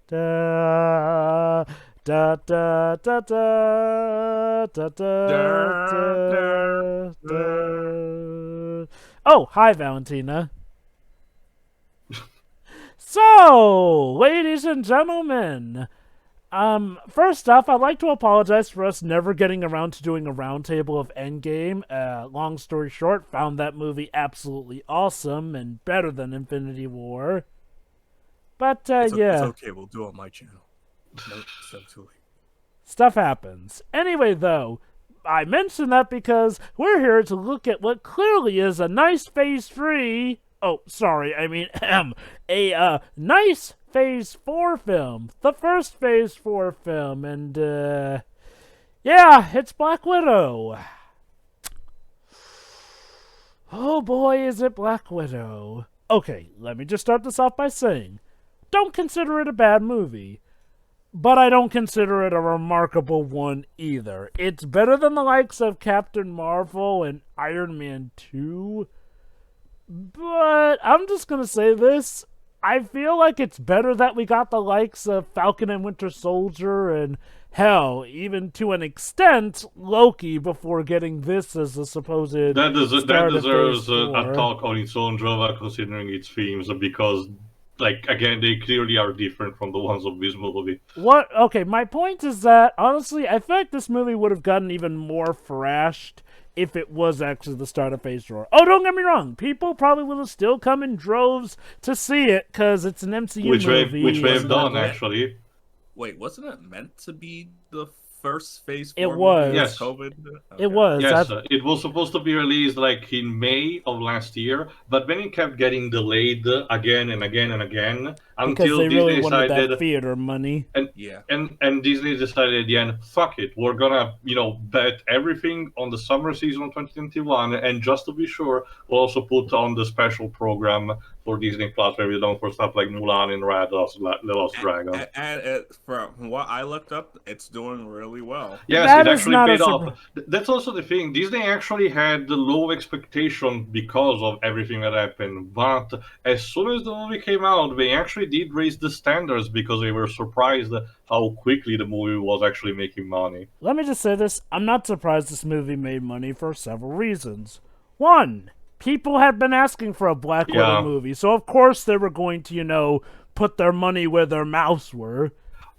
Da, da, da, da, da, da, da, da. Oh, hi, Valentina. So, ladies and gentlemen, first off, I'd like to apologize for us never getting around to doing a roundtable of Endgame. Long story short, found that movie absolutely awesome and better than Infinity War. But, It's yeah, okay. We'll do it on my channel. No, it's too late. stuff happens. Anyway, though, I mention that because we're here to look at what clearly is a nice Phase 3. Oh, sorry, I mean, a nice Phase 4 film. The first Phase 4 film, and, yeah, it's Black Widow. Oh boy, is it Black Widow. Okay, let me just start this off by saying, don't consider it a bad movie. But I don't consider it a remarkable one either. It's better than the likes of Captain Marvel and Iron Man 2. But I'm just going to say this. I feel like it's better that we got the likes of Falcon and Winter Soldier and, hell, even to an extent, Loki before getting this as a supposed That start of Phase deserves a 4. talk on its own, Jovah, considering its themes, because, like, again, they clearly are different from the ones of this movie. What? Okay, my point is that, honestly, I feel like this movie would have gotten even more thrashed if it was actually the start of Phase 4. Oh, don't get me wrong. People probably will still come in droves to see it because it's an MCU movie. Which they've and done, whatever. actually. Wait, wasn't it meant to be the first Phase 4 It was. movie Yes. COVID? Okay. It was. Yes, it was supposed to be released like in May of last year, but then it kept getting delayed again and again and again Because until they Disney really wanted decided, that theater money. Yeah. and Disney decided at the end, fuck it, we're gonna bet everything on the summer season of 2021, and just to be sure, we'll also put on the special program for Disney Plus where we don't for stuff like Mulan and The Lost Dragon. And from what I looked up, it's doing really well. Yes, That it is actually not a paid off. That's also the thing. Disney actually had the low expectation because of everything that happened. But as soon as the movie came out, they actually did raise the standards because they were surprised how quickly the movie was actually making money. Let me just say this. I'm not surprised this movie made money for several reasons. One, people had been asking for a Black Widow movie, so of course they were going to, put their money where their mouths were.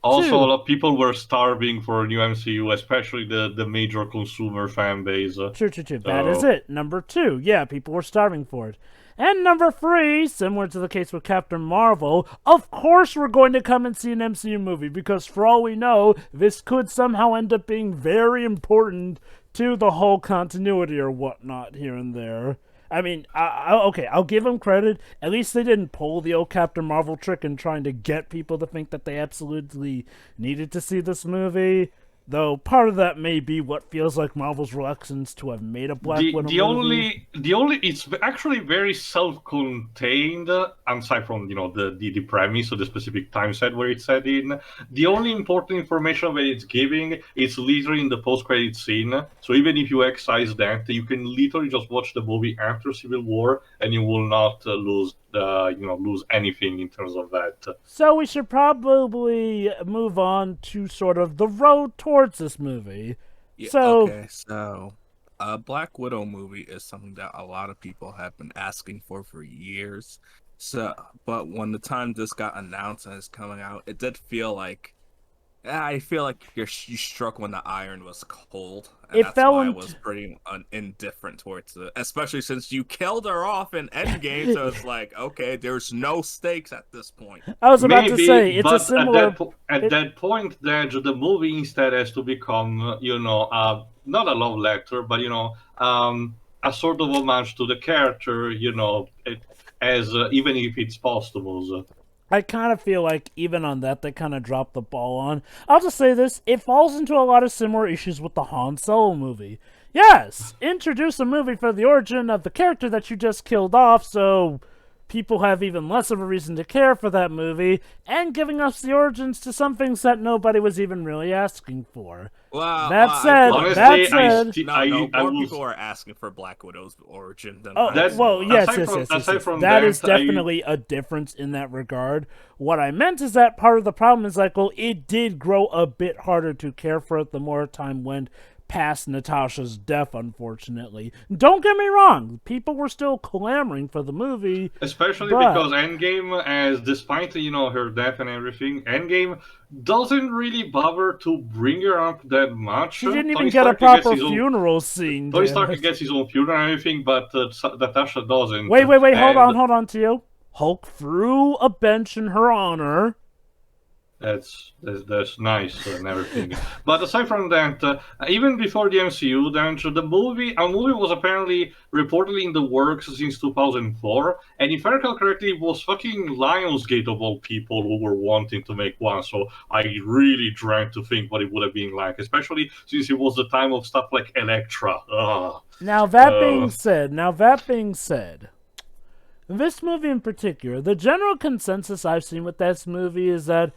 Also, a lot of people were starving for a new MCU, especially the major consumer fan base. True. That is it. Number 2, yeah, people were starving for it. And number 3, similar to the case with Captain Marvel, of course we're going to come and see an MCU movie, because for all we know, this could somehow end up being very important to the whole continuity or whatnot here and there. I mean, okay, I'll give them credit. At least they didn't pull the old Captain Marvel trick in trying to get people to think that they absolutely needed to see this movie. Though part of that may be what feels like Marvel's reluctance to have made a Black Widow movie. It's actually very self-contained, aside from the premise or the specific time set where it's set in. The only important information that it's giving is literally in the post-credit scene. So even if you excise that, you can literally just watch the movie after Civil War, and you will not lose anything in terms of that. So we should probably move on to sort of the road towards this movie. Yeah, So, okay, so a Black Widow movie is something that a lot of people have been asking for years. So, but when the time this got announced and it's coming out, it did feel like I feel like you struck when the iron was cold, and It that's fell why I into- was pretty indifferent towards it. Especially since you killed her off in Endgame, so it's like, okay, there's no stakes at this point. I was about to Maybe, say, it's a but similar... at that point, the movie instead has to become, not a love letter, but a sort of homage to the character, as even if it's posthumous. I kind of feel like even on that, they kind of dropped the ball on. I'll just say this, it falls into a lot of similar issues with the Han Solo movie. Yes, introduce a movie for the origin of the character that you just killed off, so people have even less of a reason to care for that movie, and giving us the origins to some things that nobody was even really asking for. Well, That said, honestly, more people are asking for Black Widow's origin than yes. aside from That is definitely a difference in that regard. What I meant is that part of the problem is like, well, it did grow a bit harder to care for it the more time went past Natasha's death, unfortunately. Don't get me wrong, people were still clamoring for the movie. Especially because Endgame, as despite, her death and everything, Endgame doesn't really bother to bring her up that much. She didn't even get a proper funeral scene. Tony Stark gets his own funeral and everything, but Natasha doesn't. Wait, hold on, Teo. Hulk threw a bench in her honor. That's nice and everything. But aside from that, even before the MCU, a movie was apparently reportedly in the works since 2004, and if I recall correctly, it was fucking Lionsgate of all people who were wanting to make one. So I really dread to think what it would have been like, especially since it was the time of stuff like Elektra. Now that being said, this movie in particular, the general consensus I've seen with this movie is that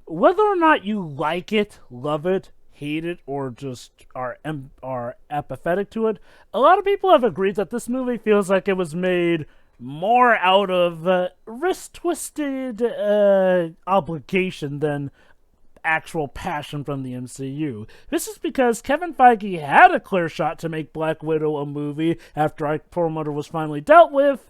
whether or not you like it, love it, hate it, or just are apathetic to it, a lot of people have agreed that this movie feels like it was made more out of wrist-twisted obligation than actual passion from the MCU. This is because Kevin Feige had a clear shot to make Black Widow a movie after Ike Perlmutter was finally dealt with,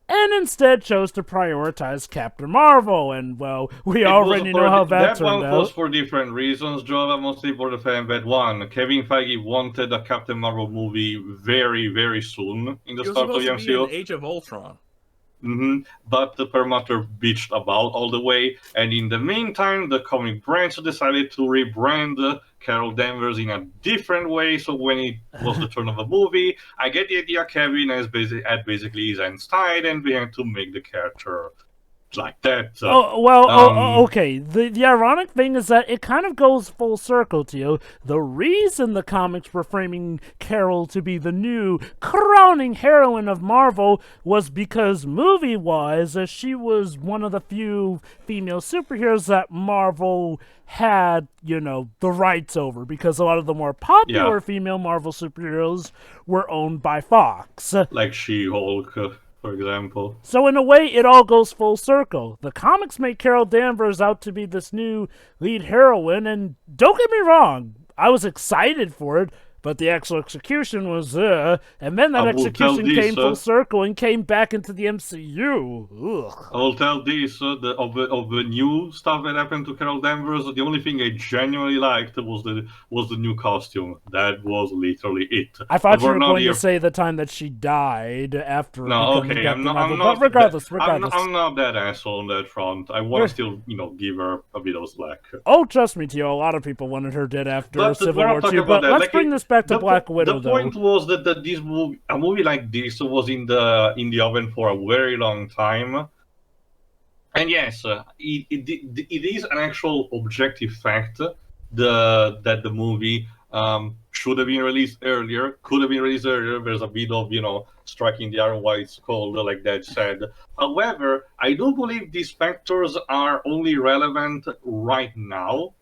and instead chose to prioritize Captain Marvel, and, well, we already know how that turned out. That one was for different reasons, Jovah, mostly for the fact that, one, Kevin Feige wanted a Captain Marvel movie very, very soon in the start of the MCU. Age of Ultron. But the Perlmutter bitched about all the way, and in the meantime, the comic branch decided to rebrand Carol Danvers in a different way. So when it was the turn of a movie, I get the idea Kevin had basically his hands tied and began to make the character like that. Okay. The ironic thing is that it kind of goes full circle, Teo. The reason the comics were framing Carol to be the new crowning heroine of Marvel was because movie-wise, she was one of the few female superheroes that Marvel had, the rights over, because a lot of the more popular female Marvel superheroes were owned by Fox. Like She-Hulk, for example. So in a way, it all goes full circle. The comics make Carol Danvers out to be this new lead heroine, and don't get me wrong, I was excited for it, but the actual execution was, and then that execution came full circle and came back into the MCU. Ugh. I will tell this, of the new stuff that happened to Carol Danvers, the only thing I genuinely liked was the new costume. That was literally it. I thought you were going to say the time that she died after. No, okay, I'm not. But regardless. I'm not that asshole on that front. I want to still, give her a bit of slack. Oh, trust me, Teo. A lot of people wanted her dead after Civil War II. But let's bring this back to Black Widow. The point was that a movie like this was in the oven for a very long time, and yes, it is an actual objective fact that the movie should have been released earlier, could have been released earlier. There's a bit of striking the iron while it's cold, like that said. However, I do believe these factors are only relevant right now.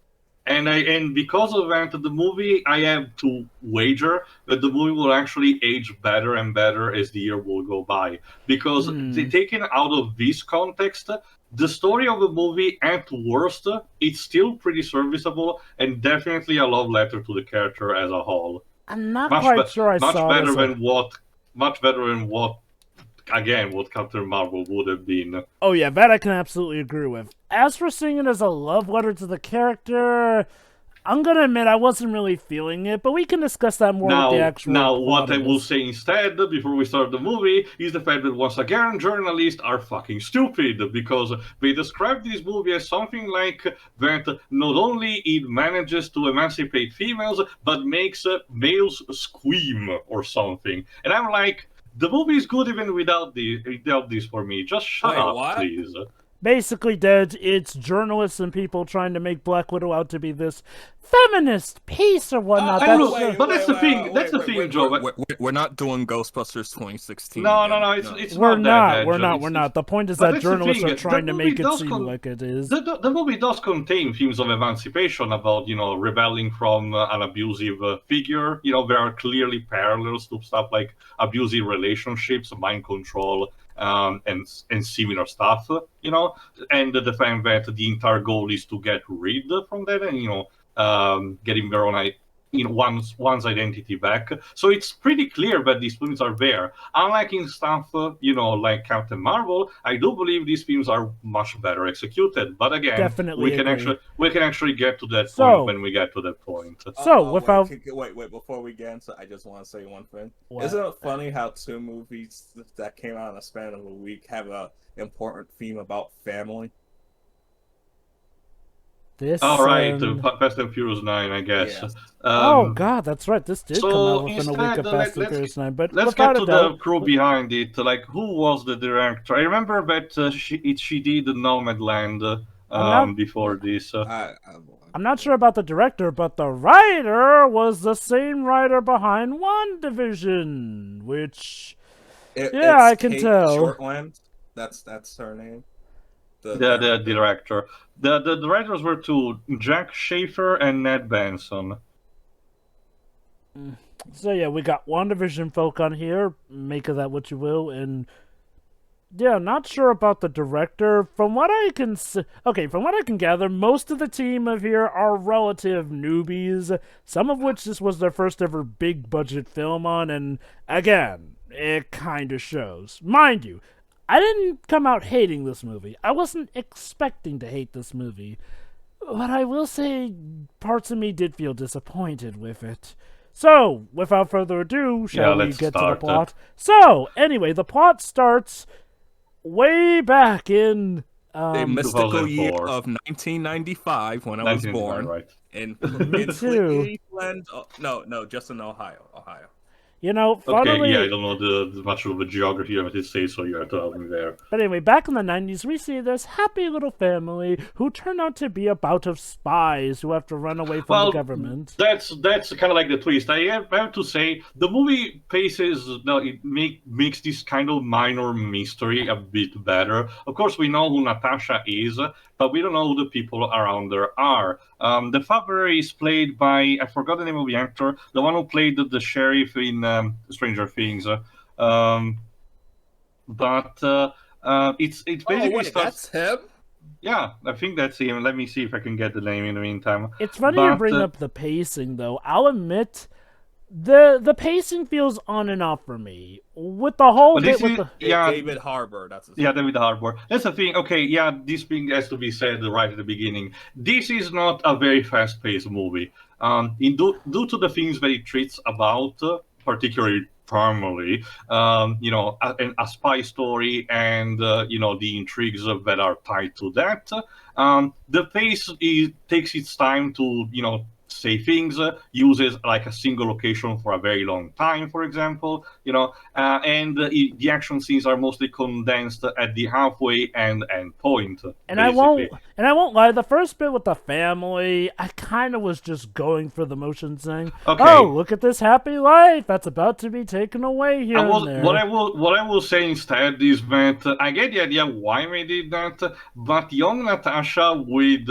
And because of that, the movie, I have to wager that the movie will actually age better and better as the year will go by. Because taken out of this context, the story of the movie, at worst, it's still pretty serviceable and definitely a love letter to the character as a whole. I'm not quite sure I saw much better than what Captain Marvel would have been. Oh yeah, that I can absolutely agree with. As for seeing it as a love letter to the character, I'm gonna admit I wasn't really feeling it, but we can discuss that more with the actual. Now, what I will say instead, before we start the movie, is the fact that once again, journalists are fucking stupid, because they describe this movie as something like that not only it manages to emancipate females, but makes males scream or something. And I'm like, the movie is good even without this for me. Just shut up, please. basically dead. It's journalists and people trying to make Black Widow out to be this feminist piece or whatnot. But that's the thing. That's the thing, Joe. We're not doing Ghostbusters 2016. No, again. It's we're not. We're not. The point is that journalists are trying to make it seem like it is. The movie does contain themes of emancipation about, rebelling from an abusive figure. There are clearly parallels to stuff like abusive relationships, mind control, and similar stuff. And the fact that the entire goal is to get rid from that and getting their own one's identity back. So it's pretty clear that these films are there. Unlike in stuff, like Captain Marvel, I do believe these films are much better executed. But again, Definitely we can actually get to that point when we get to that point. Wait, before we get into, I just want to say one thing. What? Isn't it funny how 2 movies that came out in a span of a week have a important theme about family? Fast and Furious 9, I guess. Yes. Oh God, that's right. This did come out within a week of Fast and Furious 9. But let's get to the crew behind it. Like, who was the director? I remember that she did Nomadland before this. I'm not sure about the director, but the writer was the same writer behind WandaVision, which I can tell. Shortland. That's her name. The director. The writers were Jack Schaefer and Ned Benson. So yeah, we got WandaVision folk on here. Make of that what you will. And yeah, not sure about the director. From what I can gather, most of the team of here are relative newbies. Some of which this was their first ever big budget film on. And again, it kind of shows. Mind you, I didn't come out hating this movie. I wasn't expecting to hate this movie. But I will say, parts of me did feel disappointed with it. So, without further ado, shall we get to the plot? So, anyway, the plot starts way back in... the mystical year of 1995, when I was born. Right. In too. Cleveland. No, just in Ohio. Funnily... I don't know the much of the geography of the state, so you have to help me there. But anyway, back in the 90s, we see this happy little family who turn out to be a bout of spies who have to run away from the government. That's kind of like the twist. I have to say, the movie makes this kind of minor mystery a bit better. Of course, we know who Natasha is, but we don't know who the people around her are. The father is played by, I forgot the name of the actor, the one who played the sheriff in Stranger Things. But it's basically that's him? Yeah, I think that's him. Let me see if I can get the name in the meantime. It's funny you bring up the pacing, though. I'll admit, the pacing feels on and off for me. With the whole bit with David Harbour, that's his name. Yeah, David Harbour. That's the thing. Okay, yeah, this thing has to be said right at the beginning. This is not a very fast-paced movie. Due to the things that it treats about, particularly primarily, a spy story and the intrigues that are tied to that. The pace takes its time to say things, uses like a single location for a very long time, for example, and the action scenes are mostly condensed at the halfway and end point. And I won't lie, the first bit with the family, I kind of was just going for the motion, saying, okay, "Oh, look at this happy life that's about to be taken away here." What I will say instead is that I get the idea why we did that, but young Natasha with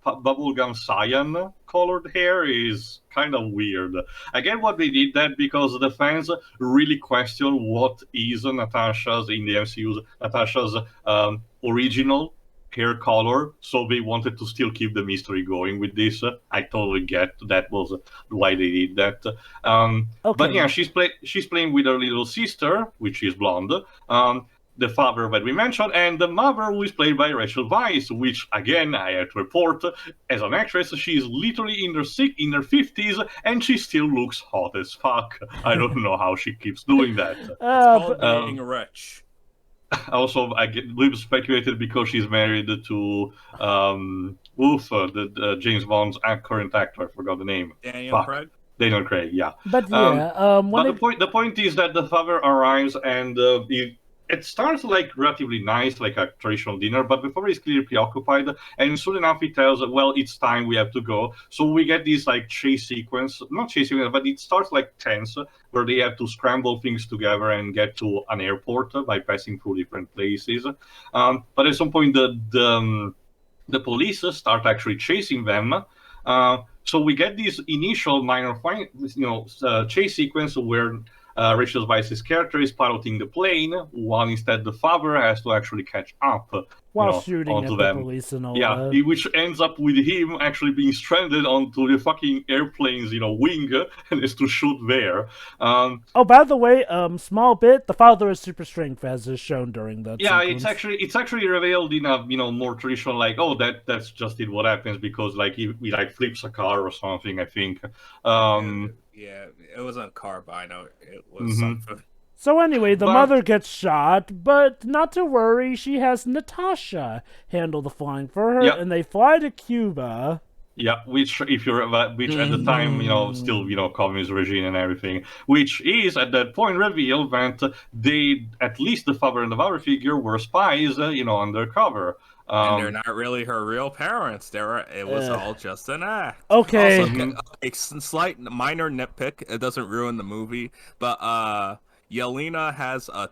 bubblegum cyan colored hair is kind of weird. I get what they did that because the fans really question what is Natasha's in the MCU's original hair color, so they wanted to still keep the mystery going with this. I totally get that was why they did that. But yeah, she's playing with her little sister, which is blonde. The father that we mentioned, and the mother, who is played by Rachel Weisz, which, again, I have to report, as an actress, she's literally in her 50s, and she still looks hot as fuck. I don't know how she keeps doing that. It's called being rich. Also, we've speculated because she's married to the James Bond's current actor. I forgot the name. Daniel Craig, yeah. But yeah, but the point is that the father arrives and it starts like relatively nice, like a traditional dinner, but before he's clearly preoccupied, and soon enough he tells, well, it's time, we have to go. So we get this like chase sequence, not chase sequence, but it starts like tense, where they have to scramble things together and get to an airport by passing through different places. But at some point, the police start actually chasing them. So we get this initial minor, chase sequence where Rachel Weisz's character is piloting the plane, while instead the father has to actually catch up While shooting onto at the them. police and all Yeah, that. which ends up with him actually being stranded onto the fucking airplane's, wing, and has to shoot there. Oh, by the way, small bit, the father is super strength, as is shown during that Yeah, sequence. it's actually revealed in a more traditional, like, oh, that's just what happens, because like he like flips a car or something, I think. Yeah, it wasn't a car, but I know it was Mhm. something. So anyway, the But- mother gets shot, but not to worry, she has Natasha handle the flying for her, Yep. and they fly to Cuba. Yeah, which at the time, still communist regime and everything, which is at that point revealed that they, at least the father and the mother figure, were spies, undercover. And they're not really her real parents. It was all just an act. Okay. Also, a slight minor nitpick. It doesn't ruin the movie, but Yelena has a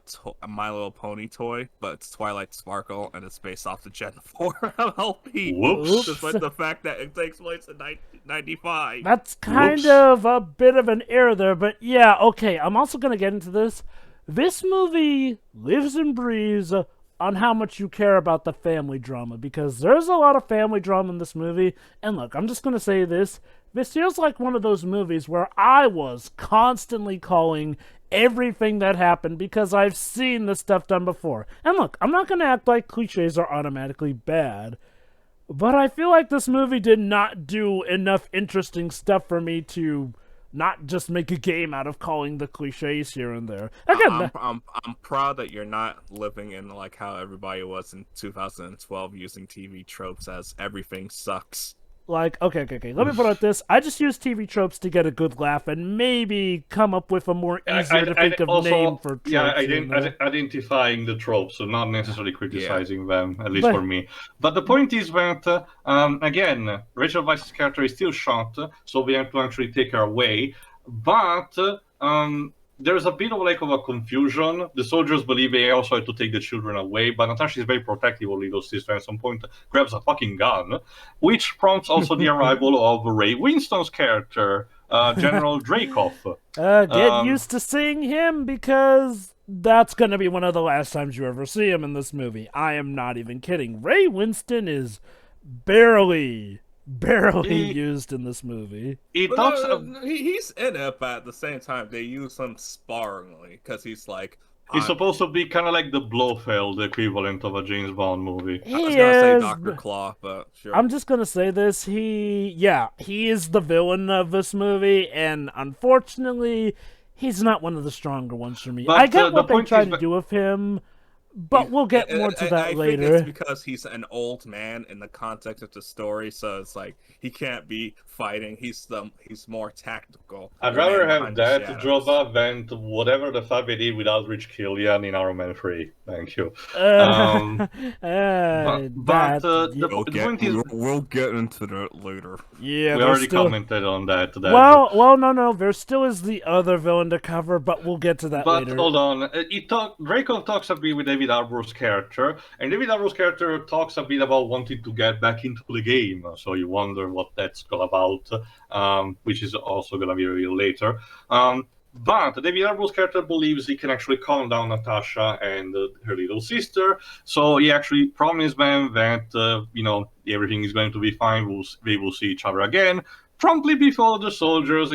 My Little Pony toy, but it's Twilight Sparkle, and it's based off the Gen 4 LP. Whoops. Despite the fact that it takes place in 1995. That's kind Whoops. of a bit of an error there, but yeah, okay, I'm also going to get into this. This movie lives and breathes on how much you care about the family drama, because there's a lot of family drama in this movie, and look, I'm just going to say this. This feels like one of those movies where I was constantly calling everything that happened because I've seen this stuff done before. And look, I'm not going to act like cliches are automatically bad, but I feel like this movie did not do enough interesting stuff for me to not just make a game out of calling the cliches here and there. Again, I'm proud that you're not living in like how everybody was in 2012, using TV tropes as everything sucks. like, okay. Let me put it this. I just use TV tropes to get a good laugh and maybe come up with a more easier to think of also, name for tropes. yeah, in there. identifying the tropes, so not necessarily criticizing them, at least But- for me. But the point is that, again, Rachel Weisz's character is still shot, so we have to actually take her away. But there's a bit of a confusion. The soldiers believe they also have to take the children away, but Natasha is very protective of little sister. At some point, grabs a fucking gun, which prompts also the arrival of Ray Winston's character, General Dreykov. Get used to seeing him because that's going to be one of the last times you ever see him in this movie. I am not even kidding. Ray Winston is barely used in this movie. He But, talks. he's in it, but at the same time, they use him sparingly because he's like. He's supposed to be kind of like the Blofeld equivalent of a James Bond movie. I was He gonna say is, Dr. Claw, but sure. I'm just gonna say this. He is the villain of this movie, and unfortunately, he's not one of the stronger ones for me. But, I get the what they point tried is to that- do with him, but we'll get more to that I later. think it's because he's an old man in the context of the story, so it's like he can't be fighting. He's more tactical. I'd The rather man have behind the that, shadows. Jovah, than whatever the fuck they did with Aldrich Killian in Iron Man 3. Thank you. But The point is, We'll get into that later. yeah, we there's already still, commented on that. well, no, there still is the other villain to cover, but we'll get to that But later. hold on, Draco talks a bit with David Harbour's character, and David Harbour's character talks a bit about wanting to get back into the game. So you wonder what that's all about, which is also going to be revealed later. But David Harbour's character believes he can actually calm down Natasha and her little sister. So he actually promised them that everything is going to be fine. We will see each other again. Promptly before the soldiers,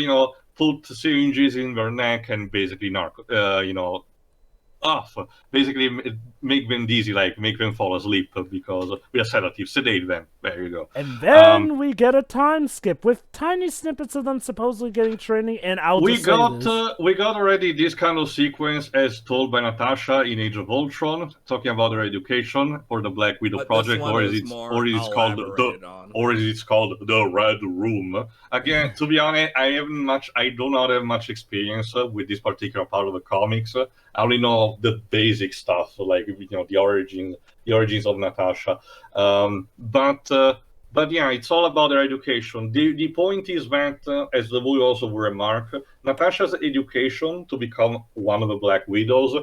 put syringes in their neck and basically off. Basically, make them dizzy, make them fall asleep because we are sedatives, sedate them. There you go. And then we get a time skip with tiny snippets of them supposedly getting training, and I'll We just say got this. we got already this kind of sequence as told by Natasha in Age of Ultron, talking about their education for the Black Widow But this project, one or is is it more or is it called elaborated on. the Red Room? Again, to be honest, I do not have much experience with this particular part of the comics. I only know the basic stuff, so like the origins of Natasha. But yeah, it's all about their education. The point is that, as the movie also will remark, Natasha's education to become one of the Black Widows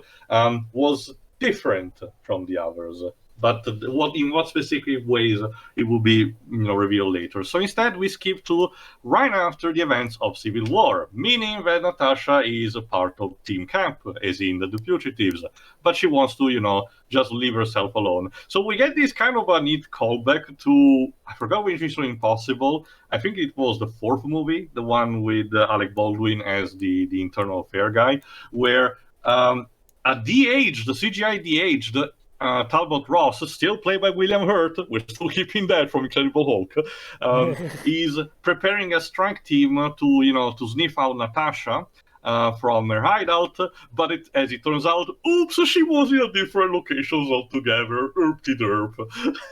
was different from the others. But in what specific ways it will be revealed later. So instead, we skip to right after the events of Civil War, meaning that Natasha is a part of Team Cap, as in the Fugitives, but she wants to just leave herself alone. So we get this kind of a neat callback to, I forgot which Mission Impossible. I think it was the fourth movie, the one with Alec Baldwin as the internal affair guy, where at de-aged, the CGI de-aged, Talbot Ross, still played by William Hurt, we're still keeping that from Incredible Hulk, is preparing a strike team to sniff out Natasha from her hideout, but as it turns out, oops, she was in a different locations altogether. Oopty-derp.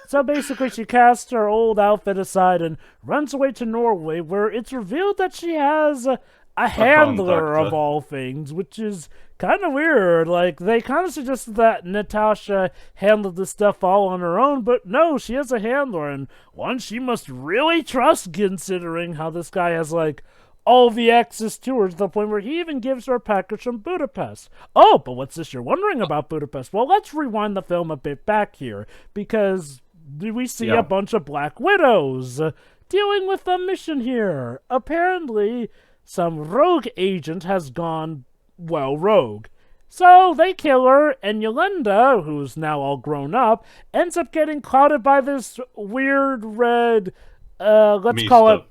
So basically, she casts her old outfit aside and runs away to Norway, where it's revealed that she has a handler of all things, which is kind of weird. Like, they kind of suggested that Natasha handled this stuff all on her own, but no, she has a handler, and one she must really trust, considering how this guy has, like, all the access to her, to the point where he even gives her a package from Budapest. Oh, but what's this you're wondering about Budapest? Well, let's rewind the film a bit back here, because we see a bunch of Black Widows dealing with a mission here. Apparently, some rogue agent has gone, well, rogue. So they kill her, and Yolanda, who's now all grown up, ends up getting clouded by this weird red, let's call it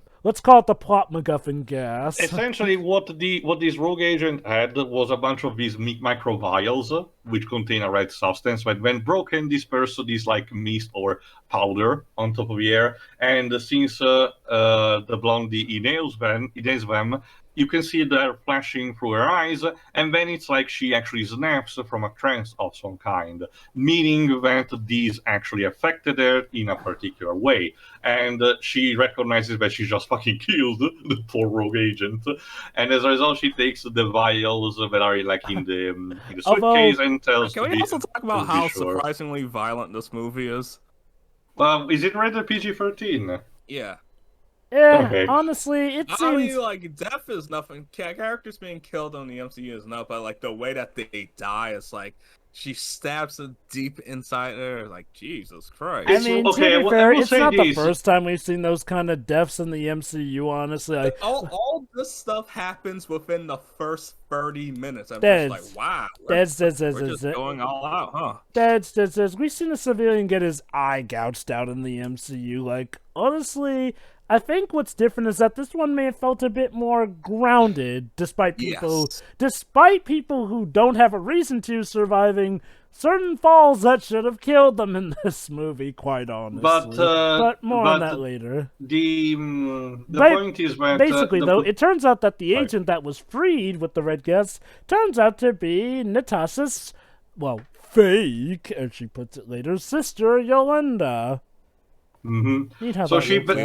the plot MacGuffin gas. Essentially, what this rogue agent had was a bunch of these micro vials, which contain a red substance. But when broken, disperse this like mist or powder on top of the air. And since the blondie inhales them, you can see they're flashing through her eyes, and then it's like she actually snaps from a trance of some kind, meaning that these actually affected her in a particular way. And she recognizes that she just fucking killed the poor rogue agent, and as a result, she takes the vials that are like in the suitcase and tells. Can we also talk about how surprisingly violent this movie is? Is it rated PG-13? Yeah. Yeah, Okay. Honestly, it seems... I mean, like, death is nothing. Characters being killed on the MCU is not, but, like, the way that they die is, like, she stabs it deep inside her. Like, Jesus Christ. I mean, to be fair, it's not the first time we've seen those kind of deaths in the MCU, honestly. Like, all this stuff happens within the first 30 minutes. I'm just like, wow. We're just going all out, huh? We've seen a civilian get his eye gouged out in the MCU. Like, honestly... I think what's different is that this one may have felt a bit more grounded, despite people who don't have a reason to surviving certain falls that should have killed them in this movie, quite honestly. But more on that later. The point is that... Basically, though, it turns out that the agent that was freed with the red gas turns out to be Natasha's, well, fake, as she puts it later, sister, Yolanda. Mm-hmm. So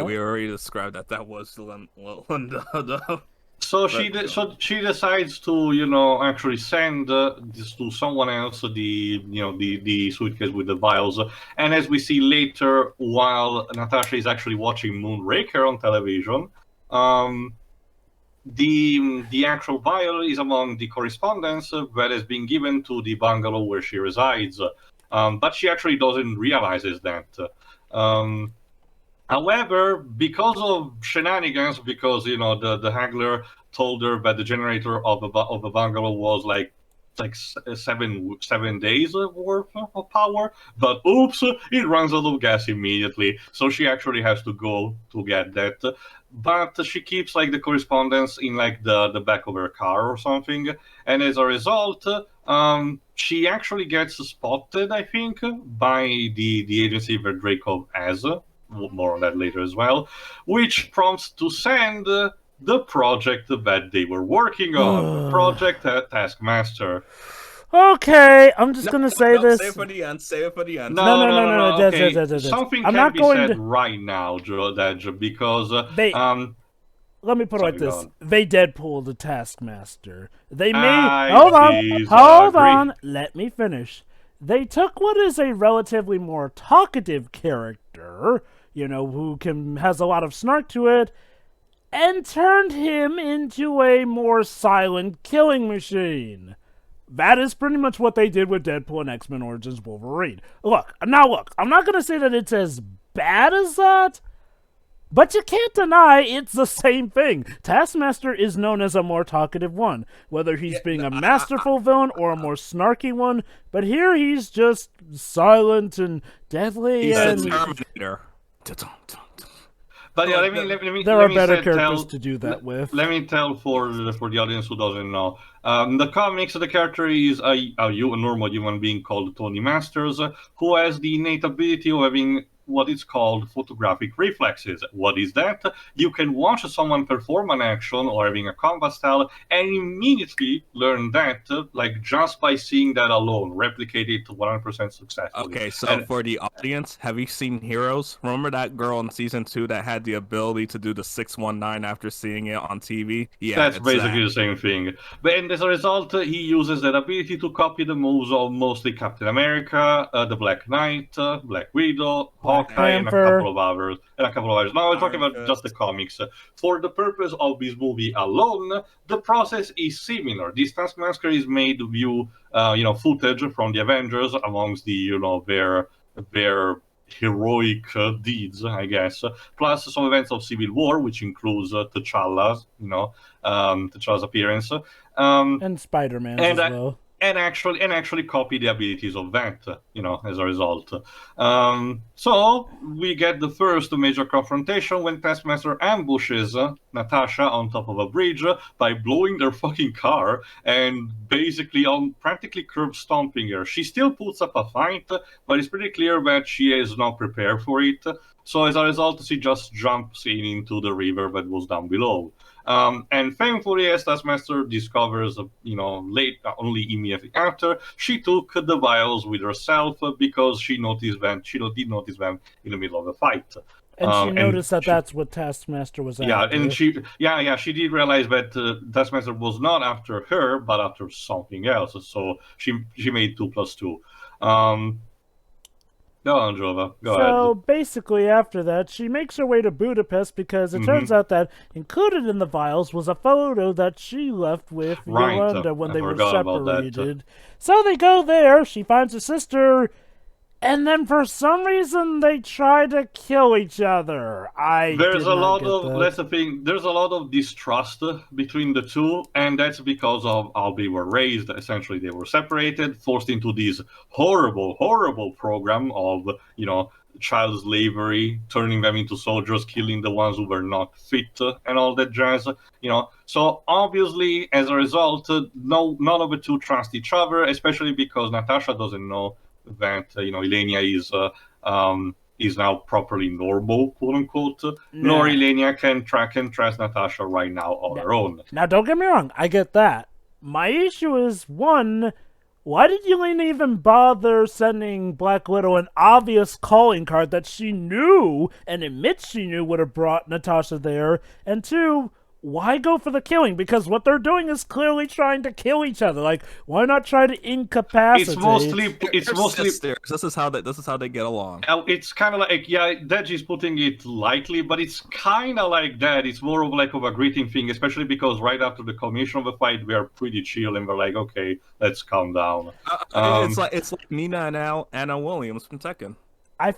we already described that was Yolanda, though. So she decides to actually send this to someone else the suitcase with the vials, and as we see later, while Natasha is actually watching Moonraker on television, the actual vial is among the correspondence that has been given to the bungalow where she resides, but she actually doesn't realize that. However, because of shenanigans, because the haggler told her that the generator of the bungalow was like 7 days worth of power, but oops, it runs out of gas immediately, so she actually has to go to get that. But she keeps like the correspondence in like the back of her car or something, and as a result, she actually gets spotted, I think, by the agency that Dreykov has. More on that later as well, which prompts to send the project that they were working on, Project Taskmaster. Okay, I'm just gonna say this. Save it for the end. Save it for the end. No. Okay. Something can be said right now, Dej, because let me put it like Sorry, this: go on. they Deadpool the Taskmaster. They made. I Hold on, hold disagree. on. Let me finish. They took what is a relatively more talkative character, who has a lot of snark to it, and turned him into a more silent killing machine. That is pretty much what they did with Deadpool and X-Men Origins Wolverine. Look, I'm not going to say that it's as bad as that, but you can't deny it's the same thing. Taskmaster is known as a more talkative one, whether he's being a masterful villain or a more snarky one, but here he's just silent and deadly. He's and a Terminator. But yeah, let me there let are me better say- characters tell- to do that with. Let me tell for the audience who doesn't know. The comics, the character is a normal human being called Tony Masters, who has the innate ability of having what is called photographic reflexes. What is that? You can watch someone perform an action or having a combat style and immediately learn that, like just by seeing that alone, replicate it 100% successfully. Okay, so And- for the audience, have you seen Heroes? Remember that girl in season 2 that had the ability to do the 619 after seeing it on TV? Yeah, That's it's basically that. the same thing. And as a result, he uses that ability to copy the moves of mostly Captain America, the Black Knight, Black Widow, Hawkeye, and a Panther. couple of others. Now I'm talking about Iron just the comics. For the purpose of this movie alone, the process is similar. This Taskmaster is made to view, footage from the Avengers amongst the, their heroic deeds, I guess, plus some events of Civil War, which includes T'Challa's appearance, And Spider-Man and, as well. and actually copy the abilities of that, as a result. So we get the first major confrontation when Taskmaster ambushes Natasha on top of a bridge by blowing their fucking car and basically on practically curb stomping her. She still puts up a fight, but it's pretty clear that she is not prepared for it. So as a result, she just jumps into the river that was down below. And thankfully, as Taskmaster discovers, late, only immediately after, she took the vials with herself because she did notice them in the middle of the fight. And she and noticed that she- that's what Taskmaster was Yeah, after. and she did realize that Taskmaster was not after her, but after something else. So she made 2 + 2. Go on, Jovah. Go So ahead. basically, after that, she makes her way to Budapest because it turns out that included in the vials was a photo that she left with Right, Yolanda when I they were forgot about that. separated. So they go there, she finds her sister, and then for some reason they try to kill each other. There's a lot of that. that's the thing. There's a lot of distrust between the two, and that's because of how they were raised. Essentially, they were separated, forced into this horrible program of child slavery, turning them into soldiers, killing the ones who were not fit, and all that jazz. So obviously, as a result, none of the two trust each other, especially because Natasha doesn't know that Elenia is now properly normal, quote unquote. Nor Elenia can trust Natasha right now on her own. Now, don't get me wrong, I get that. My issue is, one, why did Yelena even bother sending Black Widow an obvious calling card that she knew and admits she knew would have brought Natasha there? And two, why go for the killing? Because what they're doing is clearly trying to kill each other. Like, why not try to incapacitate? It's mostly sisters. This is how they get along. It's kind of like, Deji's putting it lightly, but it's kind of like that. It's more of a greeting thing, especially because right after the culmination of the fight, we are pretty chill and we're like, okay, let's calm down. It's like Nina and Anna Williams from Tekken.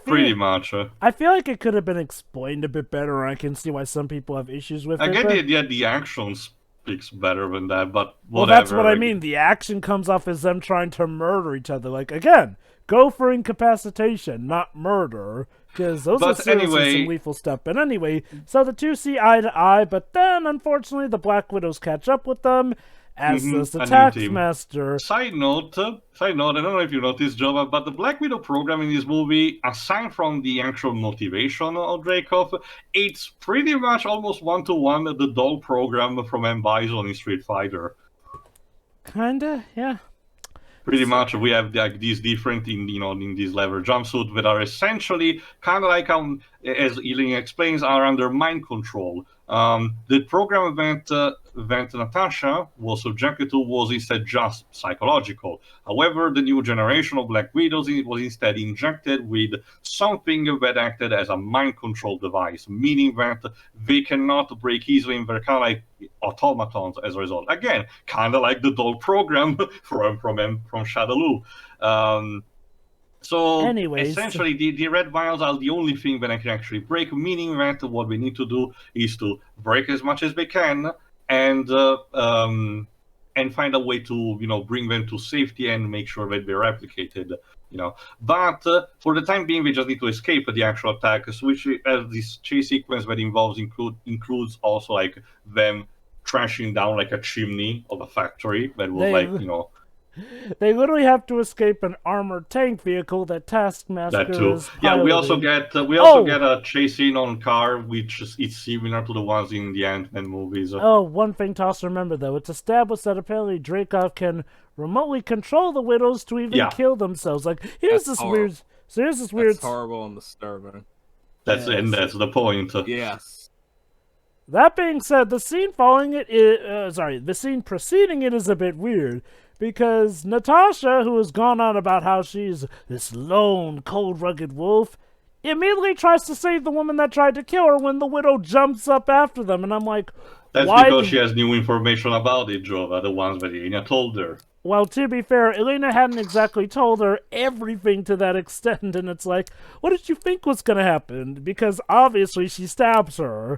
Pretty much. I feel like it could have been explained a bit better, and I can see why some people have issues with I it. get but- it. Yeah, the action speaks better than that, but Well, whatever. that's what I mean. The action comes off as them trying to murder each other. Like, again, go for incapacitation, not murder, because those are But seriously anyway- some lethal stuff. But anyway, so the two see eye to eye, but then, unfortunately, the Black Widows catch up with them, as does the a new team. Taskmaster. Side note, I don't know if you noticed, Jova, but the Black Widow program in this movie, aside from the actual motivation of Dreykov, it's pretty much almost one-to-one the doll program from M. Bison in Street Fighter. Kinda, yeah. Pretty much, we have these different in these leather jumpsuits that are essentially kind of like as Eileen explains, are under mind control. The program event Natasha was subjected to was instead just psychological. However, the new generation of Black Widows was instead injected with something that acted as a mind control device, meaning that they cannot break easily and they're kind of like automatons as a result. Again, kind of like the doll program from Shadaloo. So Anyways. essentially, the red vials are the only thing that I can actually break, meaning that what we need to do is to break as much as we can and find a way to bring them to safety and make sure that they're replicated. But for the time being, we just need to escape the actual attack. Which this chase sequence that includes also like them trashing down like a chimney of a factory that was They literally have to escape an armored tank vehicle that Taskmaster that too. is piloting. Yeah, we also get a chase scene on car, which is similar to the ones in the Ant-Man movies. Oh, one thing to also remember though, it's established that apparently Dreykov can remotely control the Widows to even kill themselves. Like here's this weird. That's horrible and disturbing. And that's the point. Yes. That being said, the scene the scene preceding it is a bit weird. Because Natasha, who has gone on about how she's this lone, cold, rugged wolf, immediately tries to save the woman that tried to kill her when the Widow jumps up after them. And I'm like, that's because she has new information about it, Jovah, the ones that Elena told her. Well, to be fair, Elena hadn't exactly told her everything to that extent, and it's like, what did you think was going to happen? Because obviously she stabs her.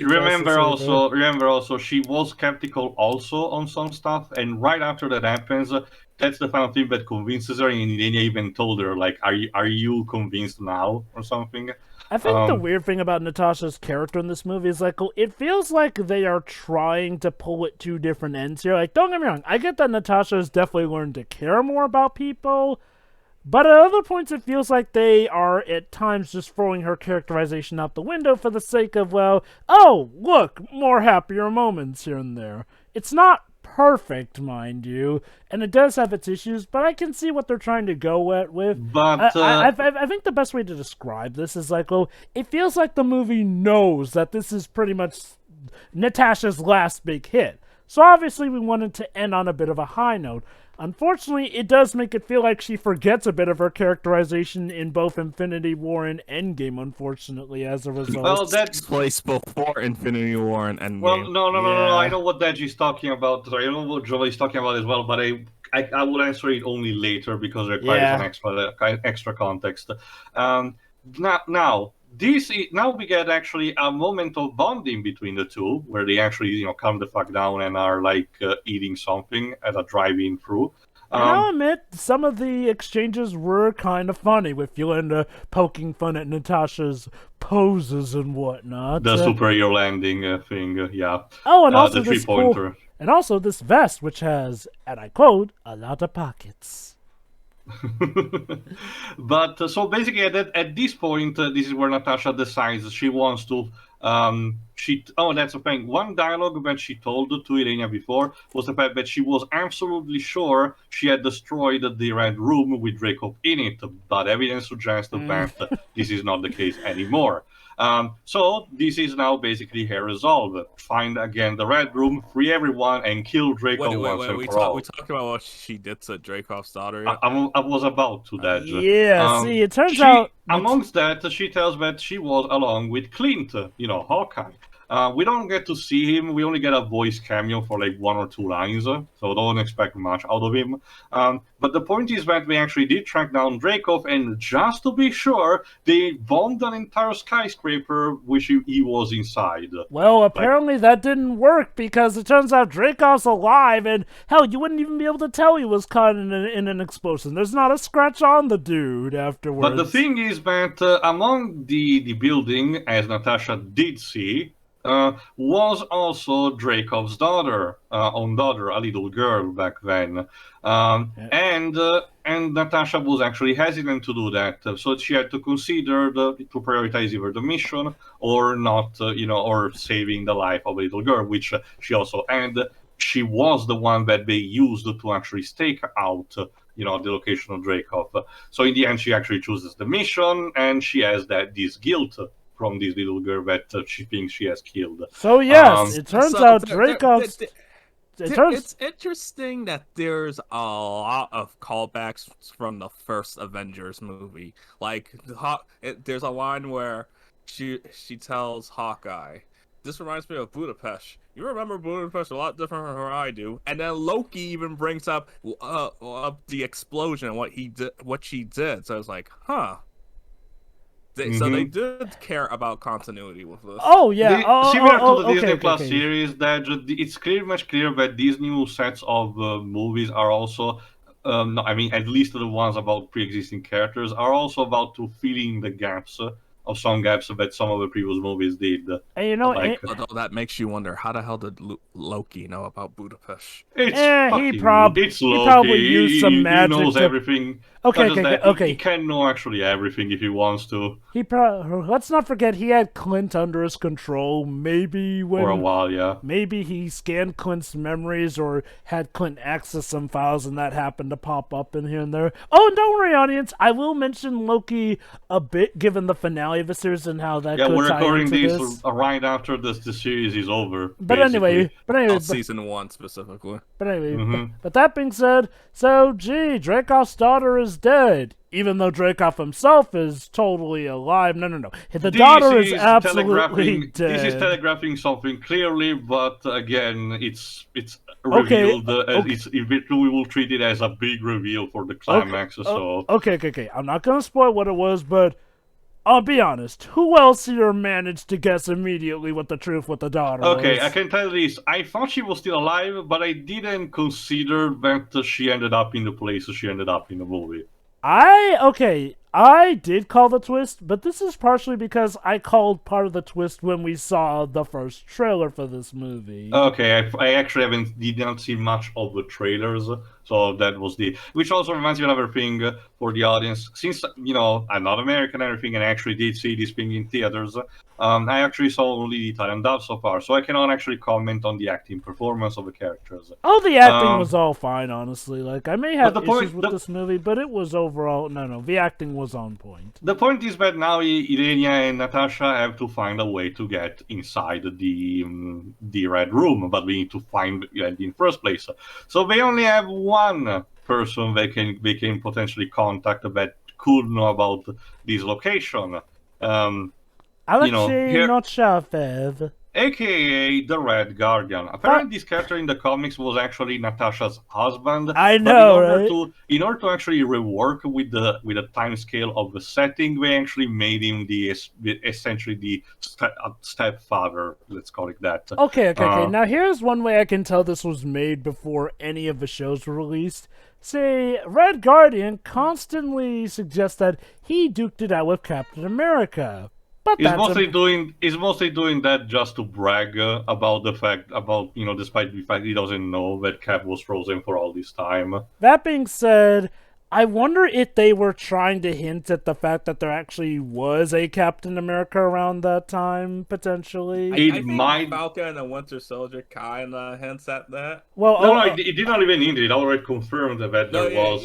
Remember also, she was skeptical also on some stuff, and right after that happens, that's the final thing that convinces her, and Elena even told her, like, are you convinced now, or something? I think the weird thing about Natasha's character in this movie is, like, it feels like they are trying to pull at two different ends here. Like, don't get me wrong, I get that Natasha has definitely learned to care more about people, but at other points it feels like they are, at times, just throwing her characterization out the window for the sake of, well, oh, look, more happier moments here and there. It's not perfect, mind you, and it does have its issues, but I can see what they're trying to go at with. But I think the best way to describe this is like, well, it feels like the movie knows that this is pretty much Natasha's last big hit. So obviously we wanted to end on a bit of a high note. Unfortunately, it does make it feel like she forgets a bit of her characterization in both Infinity War and Endgame, unfortunately, as a result. Well, that's place before Infinity War and Endgame. Well, no. I know what Deji's talking about. Sorry, I know what Jovah is talking about as well, but I will answer it only later because it requires an extra context. Now we get actually a moment of bonding between the two, where they actually calm the fuck down and are like eating something as a drive-in through. And I'll admit, some of the exchanges were kind of funny, with Yolanda poking fun at Natasha's poses and whatnot. The superhero landing thing, yeah. Oh, and also the this three-pointer. And also this vest, which has, and I quote, a lot of pockets. But so basically at this point, this is where Natasha decides she wants to that's the thing. One dialogue that she told to Irina before was the fact that she was absolutely sure she had destroyed the Red Room with Dreykov in it, but evidence suggests that this is not the case anymore. So this is now basically her resolve. Find again the Red Room, free everyone, and kill Dreykov once and for all. We talked about what she did to Dreykov's daughter. I was about to that. Yeah, see, it turns out... Amongst that, she tells that she was along with Clint, Hawkeye. We don't get to see him. We only get a voice cameo for like 1 or 2 lines, so don't expect much out of him. But the point is that we actually did track down Dreykov, and just to be sure, they bombed an entire skyscraper which he was inside. Well, apparently that didn't work, because it turns out Dreykov's alive, and hell, you wouldn't even be able to tell he was caught in an explosion. There's not a scratch on the dude afterwards. But the thing is that among the building, as Natasha did see, was also Dreykov's daughter, a little girl back then. And Natasha was actually hesitant to do that, so she had to consider to prioritize either the mission or not, or saving the life of a little girl, which she also had. She was the one that they used to actually stake out, the location of Dreykov. So in the end, she actually chooses the mission, and she has this guilt from this little girl that she thinks she has killed. So yes, it turns out Dreykov's. It's interesting that there's a lot of callbacks from the first Avengers movie. Like, there's a line where she tells Hawkeye, "This reminds me of Budapest. You remember Budapest a lot different from what I do." And then Loki even brings up the explosion, what she did. So I was like, huh. So they did care about continuity with this. Oh yeah, similar to the Disney okay, Plus series, that it's much clear that these new sets of movies are also, no, I mean, at least the ones about pre-existing characters are also about to fill in the gaps of some gaps that some of the previous movies did. And you know, although that makes you wonder, how the hell did Loki know about Budapest? It's he probably used some magic. He knows everything. Okay. He can know actually everything if he wants to. Let's not forget he had Clint under his control. Maybe For a while, yeah. Maybe he scanned Clint's memories or had Clint access some files, and that happened to pop up in here and there. Oh, and don't worry, audience. I will mention Loki a bit, given the finale of the series and how that. Yeah, could we're tie recording into this right after the series is over. But anyway, season 1 specifically. But anyway, but that being said, so Dreykov's daughter is dead, even though Dreykov himself is totally alive. No. The daughter is absolutely dead. This is telegraphing something clearly, but again, it's revealed. We will treat it as a big reveal for the climax. Okay. I'm not gonna spoil what it was, but I'll be honest. Who else here managed to guess immediately what the truth with the daughter was? Okay, I can tell you this. I thought she was still alive, but I didn't consider that she ended up in the place she ended up in the movie. I did call the twist, but this is partially because I called part of the twist when we saw the first trailer for this movie. Okay, I actually did not see much of the trailers, so that was which also reminds me of another thing for the audience. Since, I'm not American and everything, and I actually did see this thing in theaters, I actually saw only the Italian dub so far, so I cannot actually comment on the acting performance of the characters. Oh, the acting was all fine, honestly. Like, I may have issues with this movie, but it was overall, no, the acting was on point. The point is that now Ilenia and Natasha have to find a way to get inside the Red Room, but we need to find it in first place. So they only have one person they can potentially contact that could know about this location. Alexei Nochavev, aka the Red Guardian. Apparently, this character in the comics was actually Natasha's husband. I know, right? In order to actually rework with the time scale of the setting, they actually made him essentially the stepfather. Let's call it that. Okay. Now here's one way I can tell this was made before any of the shows were released. Say, Red Guardian constantly suggests that he duked it out with Captain America. But he's mostly doing that just to brag about despite the fact he doesn't know that Cap was frozen for all this time. That being said, I wonder if they were trying to hint at the fact that there actually was a Captain America around that time, potentially. I think Falcon and the Winter Soldier kind of hints at that. Well, no, it did not even hint. It already confirmed that there was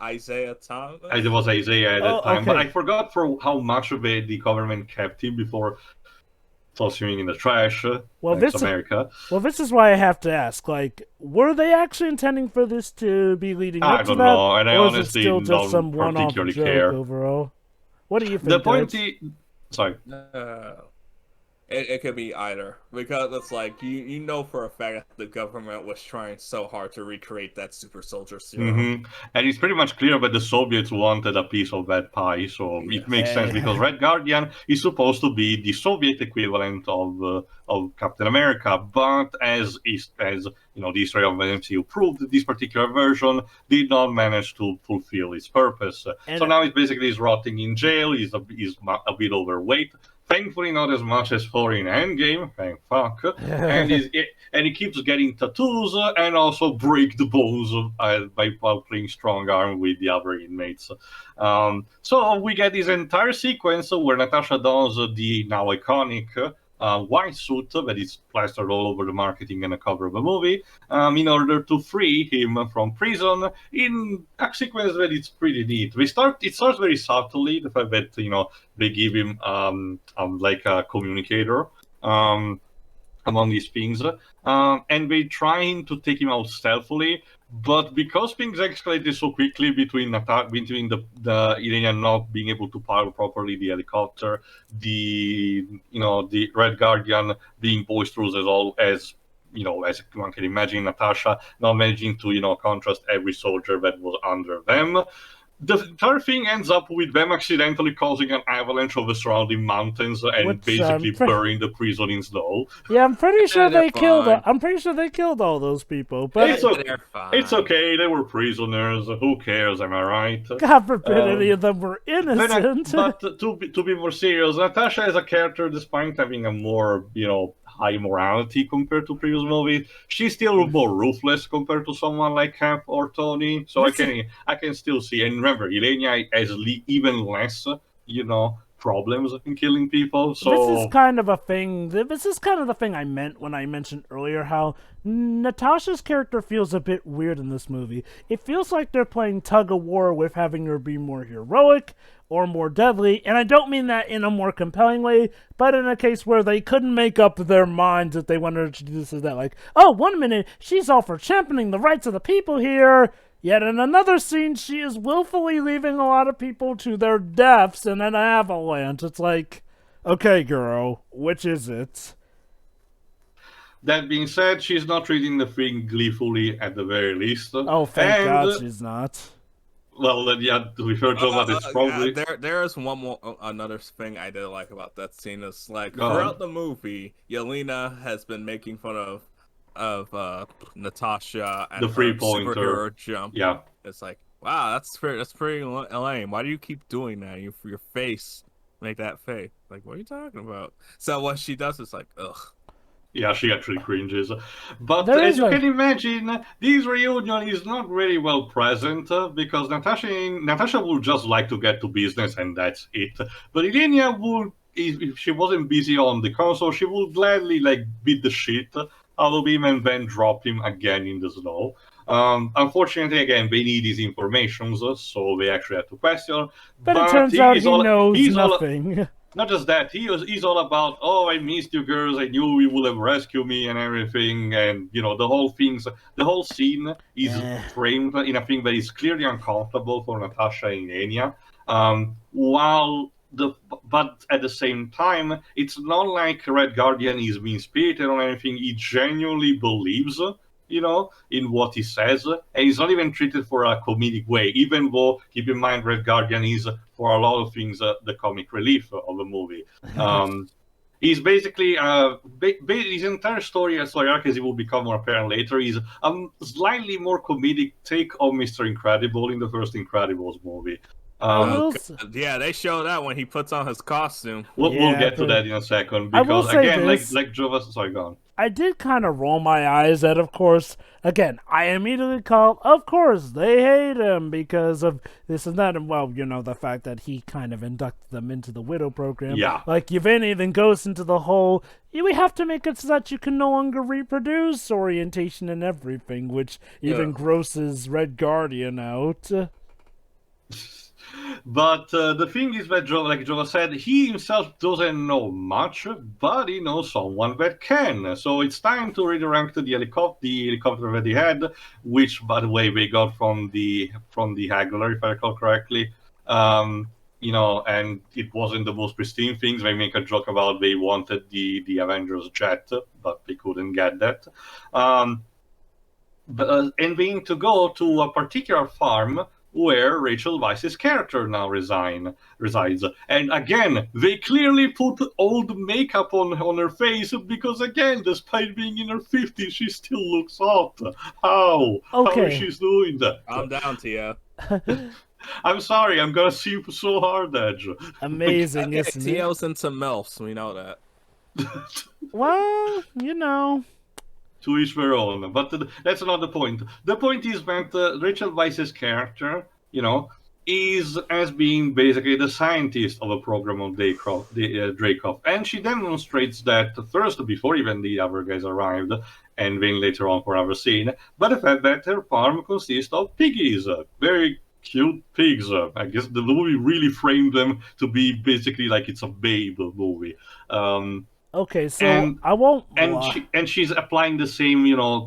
Isaiah Thomas. It was Isaiah at that time, okay. But I forgot for how much of it the government kept him before tossing him in the trash. America. Well, this is why I have to ask. Like, were they actually intending for this to be leading up to that? I don't know, and I or honestly is it still just some one-off particularly joke care. overall? What do you think? The point is, sorry. It could be either, because it's like you know for a fact that the government was trying so hard to recreate that super soldier serum. And it's pretty much clear that the Soviets wanted a piece of that pie, so it makes sense because Red Guardian is supposed to be the Soviet equivalent of Captain America, but as the history of the MCU proved, this particular version did not manage to fulfill its purpose. So now it basically is rotting in jail. He's a bit overweight. Thankfully, not as much as for in Endgame, thank fuck. and he keeps getting tattoos and also break the bones while playing strong arm with the other inmates. So we get this entire sequence where Natasha does the now iconic white suit that is plastered all over the marketing and the cover of the movie, in order to free him from prison in a sequence that it's pretty neat. It starts very subtly, the fact that, they give him like a communicator. Among these things, and they trying to take him out stealthily, but because things escalated so quickly between the Iranian not being able to pilot properly the helicopter, the Red Guardian being boisterous as one can imagine, Natasha not managing to contrast every soldier that was under them. The entire thing ends up with them accidentally causing an avalanche of the surrounding mountains and basically burying the prison in snow. Yeah, I'm pretty sure they killed. fine. I'm pretty sure they killed all those people. But They're fine. It's okay. They were prisoners. Who cares? Am I right? God forbid any of them were innocent. But to be more serious, Natasha as a character, despite having a more high morality compared to previous movies, she's still more ruthless compared to someone like Cap or Tony. So I can still see. And remember, Ilenia has even less problems in killing people. So This is kind of a thing. This is kind of the thing I meant when I mentioned earlier how Natasha's character feels a bit weird in this movie. It feels like they're playing tug of war with having her be more heroic or more deadly, and I don't mean that in a more compelling way, but in a case where they couldn't make up their minds that they wanted her to do this or that. Like, oh, 1 minute she's all for championing the rights of the people here, yet in another scene she is willfully leaving a lot of people to their deaths in an avalanche. It's like, okay, girl, which is it? that being said, she's not reading the thing gleefully at the very least. Oh, thank God she's not. Well, then, yeah, to be fair, Jovah, it's probably... There is another thing I did like about that scene is like throughout the movie, Yelena has been making fun of Natasha and the her three-pointer superhero jump. Yeah, It's like, wow, that's pretty lame. Why do you keep doing that? Your face, make that face. Like, what are you talking about? So what she does is like, ugh. yeah, she actually cringes. But as you can imagine, this reunion is not really well present because Natasha would just like to get to business and that's it. But Ilenia would, if she wasn't busy on the console, she would gladly beat the shit out of him and then drop him again in the snow. Unfortunately, again, they need these information, so they actually have to question. But it turns out he knows nothing. Not just that, he's all about, oh, I missed you girls, I knew you would have rescued me and everything, and the whole scene is framed in a thing that is clearly uncomfortable for Natasha and Enya. But at the same time, it's not like Red Guardian is mean-spirited or anything. He genuinely believes in what he says, and he's not even treated for a comedic way, even though, keep in mind, Red Guardian is, for a lot of things, the comic relief of the movie. He's basically, his entire story arc, as it will become more apparent later, is a slightly more comedic take on Mr. Incredible in the first Incredibles movie. Yeah, they show that when he puts on his costume. We'll get to that in a second, because again, like Jovah, sorry, go on. I did kind of roll my eyes at, of course, again, I immediately called, of course, they hate him because of this and that, and well, the fact that he kind of inducted them into the Widow program. Yeah. Like, Yevgeny then goes into the whole, we have to make it so that you can no longer reproduce orientation and everything, which even grosses Red Guardian out. But the thing is that, like Jovah said, he himself doesn't know much, but he knows someone that can. So it's time to redirect the helicopter that he had, which, by the way, they got from the haggler, if I recall correctly. And it wasn't the most pristine things. They make a joke about they wanted the Avengers jet, but they couldn't get that. And they need to go to a particular farm where Rachel Weisz's character now resides. And again, they clearly put old makeup on her face because, again, despite being in her 50s, she still looks hot. How? Okay. How is she doing that? I'm down, Teo. I'm sorry, I'm gonna see you so hard, Edge. Amazing, isn't it? Teo's into MILFs, we know that. Well, To each their own, but that's not the point. The point is that Rachel Weisz's character, is as being basically the scientist of a program of Dreykov, and she demonstrates that first before even the other guys arrived, and then later on for our scene, but the fact that her farm consists of piggies, very cute pigs. I guess the movie really framed them to be basically like it's a babe movie. Okay, so and I won't and lie. she's applying the same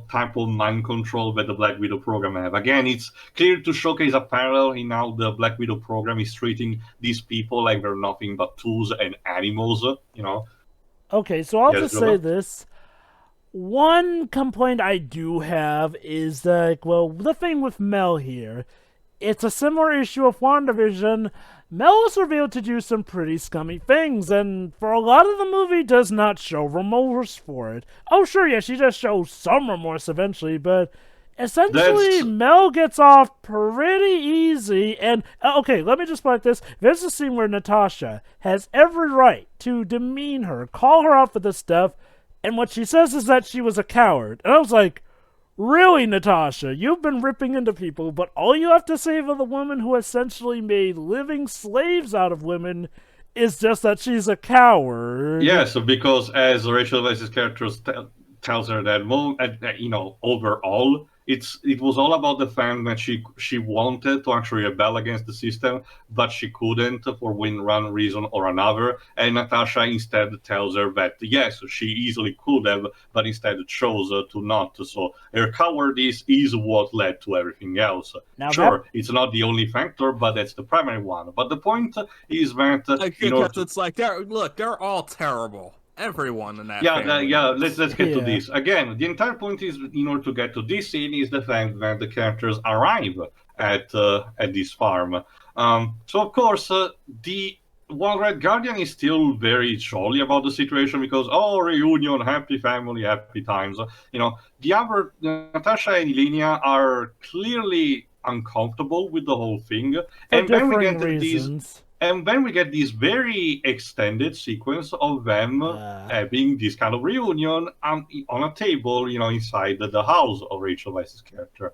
type of mind control that the Black Widow program have. Again, it's clear to showcase a parallel in how the Black Widow program is treating these people like they're nothing but tools and animals. Okay, so I'll Yes, just say Jovah? this. One complaint I do have is that, well, the thing with Mel here, it's a similar issue of WandaVision. Mel is revealed to do some pretty scummy things, and for a lot of the movie does not show remorse for it. Oh, sure, yeah, she does show some remorse eventually, but essentially, That's Mel gets off pretty easy. And, okay, let me just put it this. There's a scene where Natasha has every right to demean her, call her out for this stuff, and what she says is that she was a coward. And I was like, really, Natasha? You've been ripping into people, but all you have to say for the woman who essentially made living slaves out of women is just that she's a coward. yes, because as Rachel Weisz's character tells her that, overall, it was all about the fact that she wanted to actually rebel against the system, but she couldn't for one reason or another. And Natasha instead tells her that yes, she easily could have, but instead chose to not. So her cowardice is what led to everything else. Now Sure, it's not the only factor, but that's the primary one. But the point is that It's like they're all terrible. Everyone in that yeah, family. let's get to Yeah. this. Again, the entire point is, in order to get to this scene, is the fact that the characters arrive at this farm. So of course, the while Red Guardian is still very jolly about the situation because reunion, happy family, happy times. The other Natasha and Elenia are clearly uncomfortable with the whole thing, For and then we differing get these reasons. and then we get this very extended sequence of them having this kind of reunion on a table, inside the house of Rachel Weisz's character.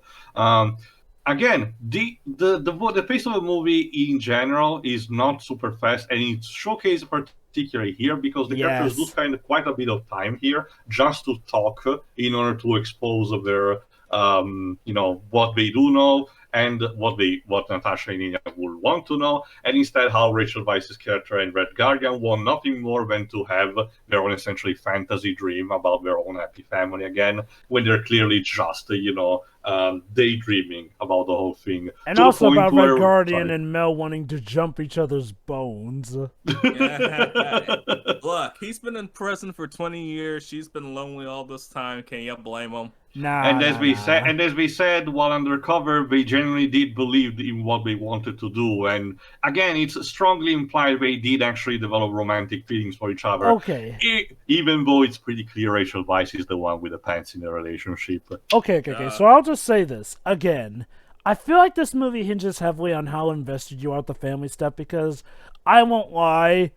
Again, the pace of the movie in general is not super fast, and it's showcased particularly here because the characters do Yes. spend quite a bit of time here just to talk in order to expose their what they do know and what Natasha and Enya would want to know, and instead how Rachel Weisz's character and Red Guardian want nothing more than to have their own essentially fantasy dream about their own happy family again, when they're clearly just daydreaming about the whole thing. And to the also point about where, Red Guardian sorry. and Mel wanting to jump each other's bones. Look, he's been in prison for 20 years. She's been lonely all this time. Can you blame him? Nah, And nah, as we said, while undercover, they genuinely did believe in what they wanted to do. And again, it's strongly implied they did actually develop romantic feelings for each other. Okay. Even though it's pretty clear Rachel Weisz is the one with the pants in the relationship. Okay. So I'll just say this again. I feel like this movie hinges heavily on how invested you are with the family stuff because I won't lie.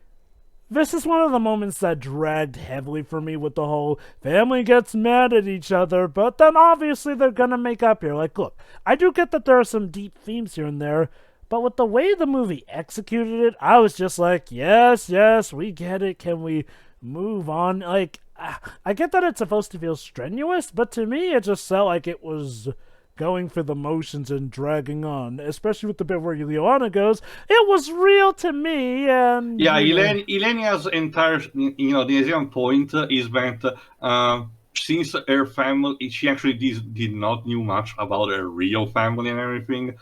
This is one of the moments that dragged heavily for me with the whole family gets mad at each other, but then obviously they're gonna make up here. Like, look, I do get that there are some deep themes here and there, but with the way the movie executed it, I was just like, yes, we get it. Can we move on? Like, I get that it's supposed to feel strenuous, but to me, it just felt like it was going through the motions and dragging on, especially with the bit where Ileana goes, it was real to me, and... Yeah, Ilenia's entire, the Asian point is that since her family, she actually did not knew much about her real family and everything.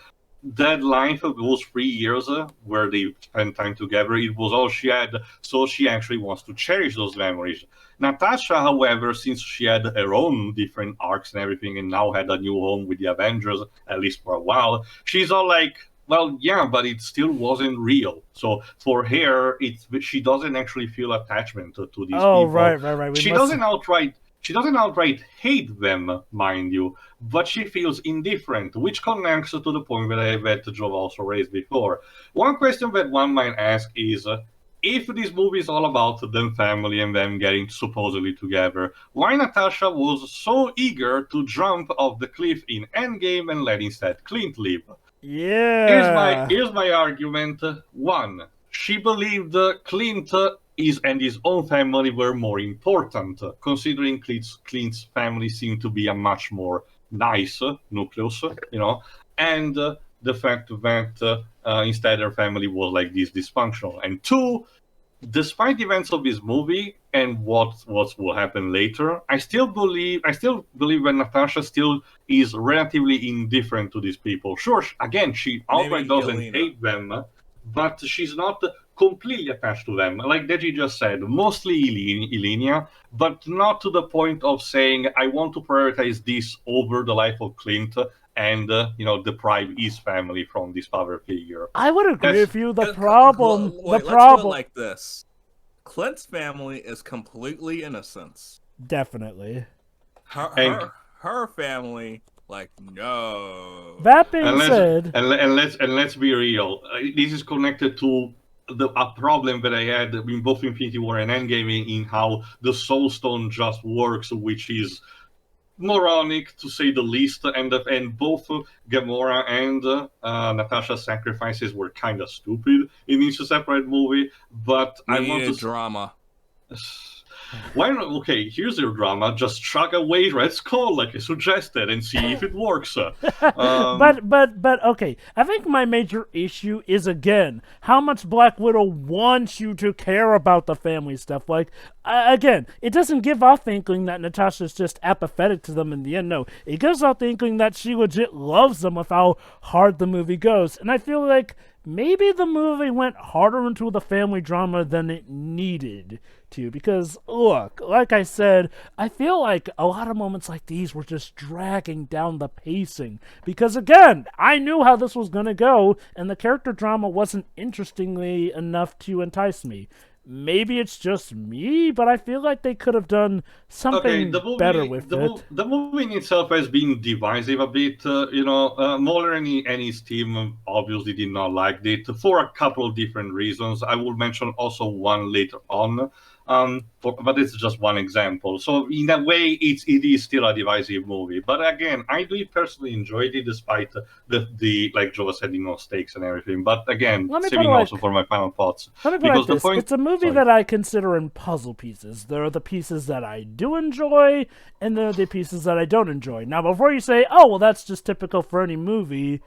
That life of those 3 years where they spent time together, it was all she had, so she actually wants to cherish those memories. Natasha, however, since she had her own different arcs and everything, and now had a new home with the Avengers, at least for a while, she's all like, well, yeah, but it still wasn't real. So for her, she doesn't actually feel attachment to these people. Right. She doesn't outright hate them, mind you, but she feels indifferent, which connects to the point that Jovah also raised before. One question that one might ask is, if this movie is all about them family and them getting supposedly together, why Natasha was so eager to jump off the cliff in Endgame and let instead Clint live? Yeah. Here's my argument. One, she believed Clint and his own family were more important, considering Clint's family seemed to be a much more nice nucleus, and the fact that instead her family was like this dysfunctional. And two, despite the events of this movie and what will happen later, I still believe that Natasha still is relatively indifferent to these people. Sure, again, she outright doesn't Elena. hate them, but she's not completely attached to them. Like Deji just said, mostly Elenia, but not to the point of saying, I want to prioritize this over the life of Clint and deprive his family from this father figure. I would agree That's- with you. The Wait, problem. let's put it like this: Clint's family is completely innocent. Definitely. And- Her family, like, no. That being said, let's be real. This is connected to a problem that I had in both Infinity War and Endgame in how the Soul Stone just works, which is moronic to say the least. And both Gamora and Natasha's sacrifices were kind of stupid in each separate movie. But I I want needed to drama. Why not? Okay, here's your drama. Just chuck away Red Skull like I suggested and see if it works. but okay. I think my major issue is again how much Black Widow wants you to care about the family stuff. Like again, it doesn't give off the inkling that Natasha's just apathetic to them in the end. No, it gives off the inkling that she legit loves them with how hard the movie goes. And I feel like maybe the movie went harder into the family drama than it needed to, because look, like I said, I feel like a lot of moments like these were just dragging down the pacing, because again, I knew how this was gonna go, and the character drama wasn't interestingly enough to entice me. Maybe it's just me, but I feel like they could have done something better with it. The movie in itself has been divisive a bit. Mueller and his team obviously did not like it for a couple of different reasons. I will mention also one later on. But it's just one example. So in a way, it is still a divisive movie. But again, I do personally enjoyed it despite the like Jovah said, stakes and everything. But again, saving also for my final thoughts. Let me put it like this. It's a movie that I consider in puzzle pieces. There are the pieces that I do enjoy, and there are the pieces that I don't enjoy. Now, before you say, oh, well, that's just typical for any movie,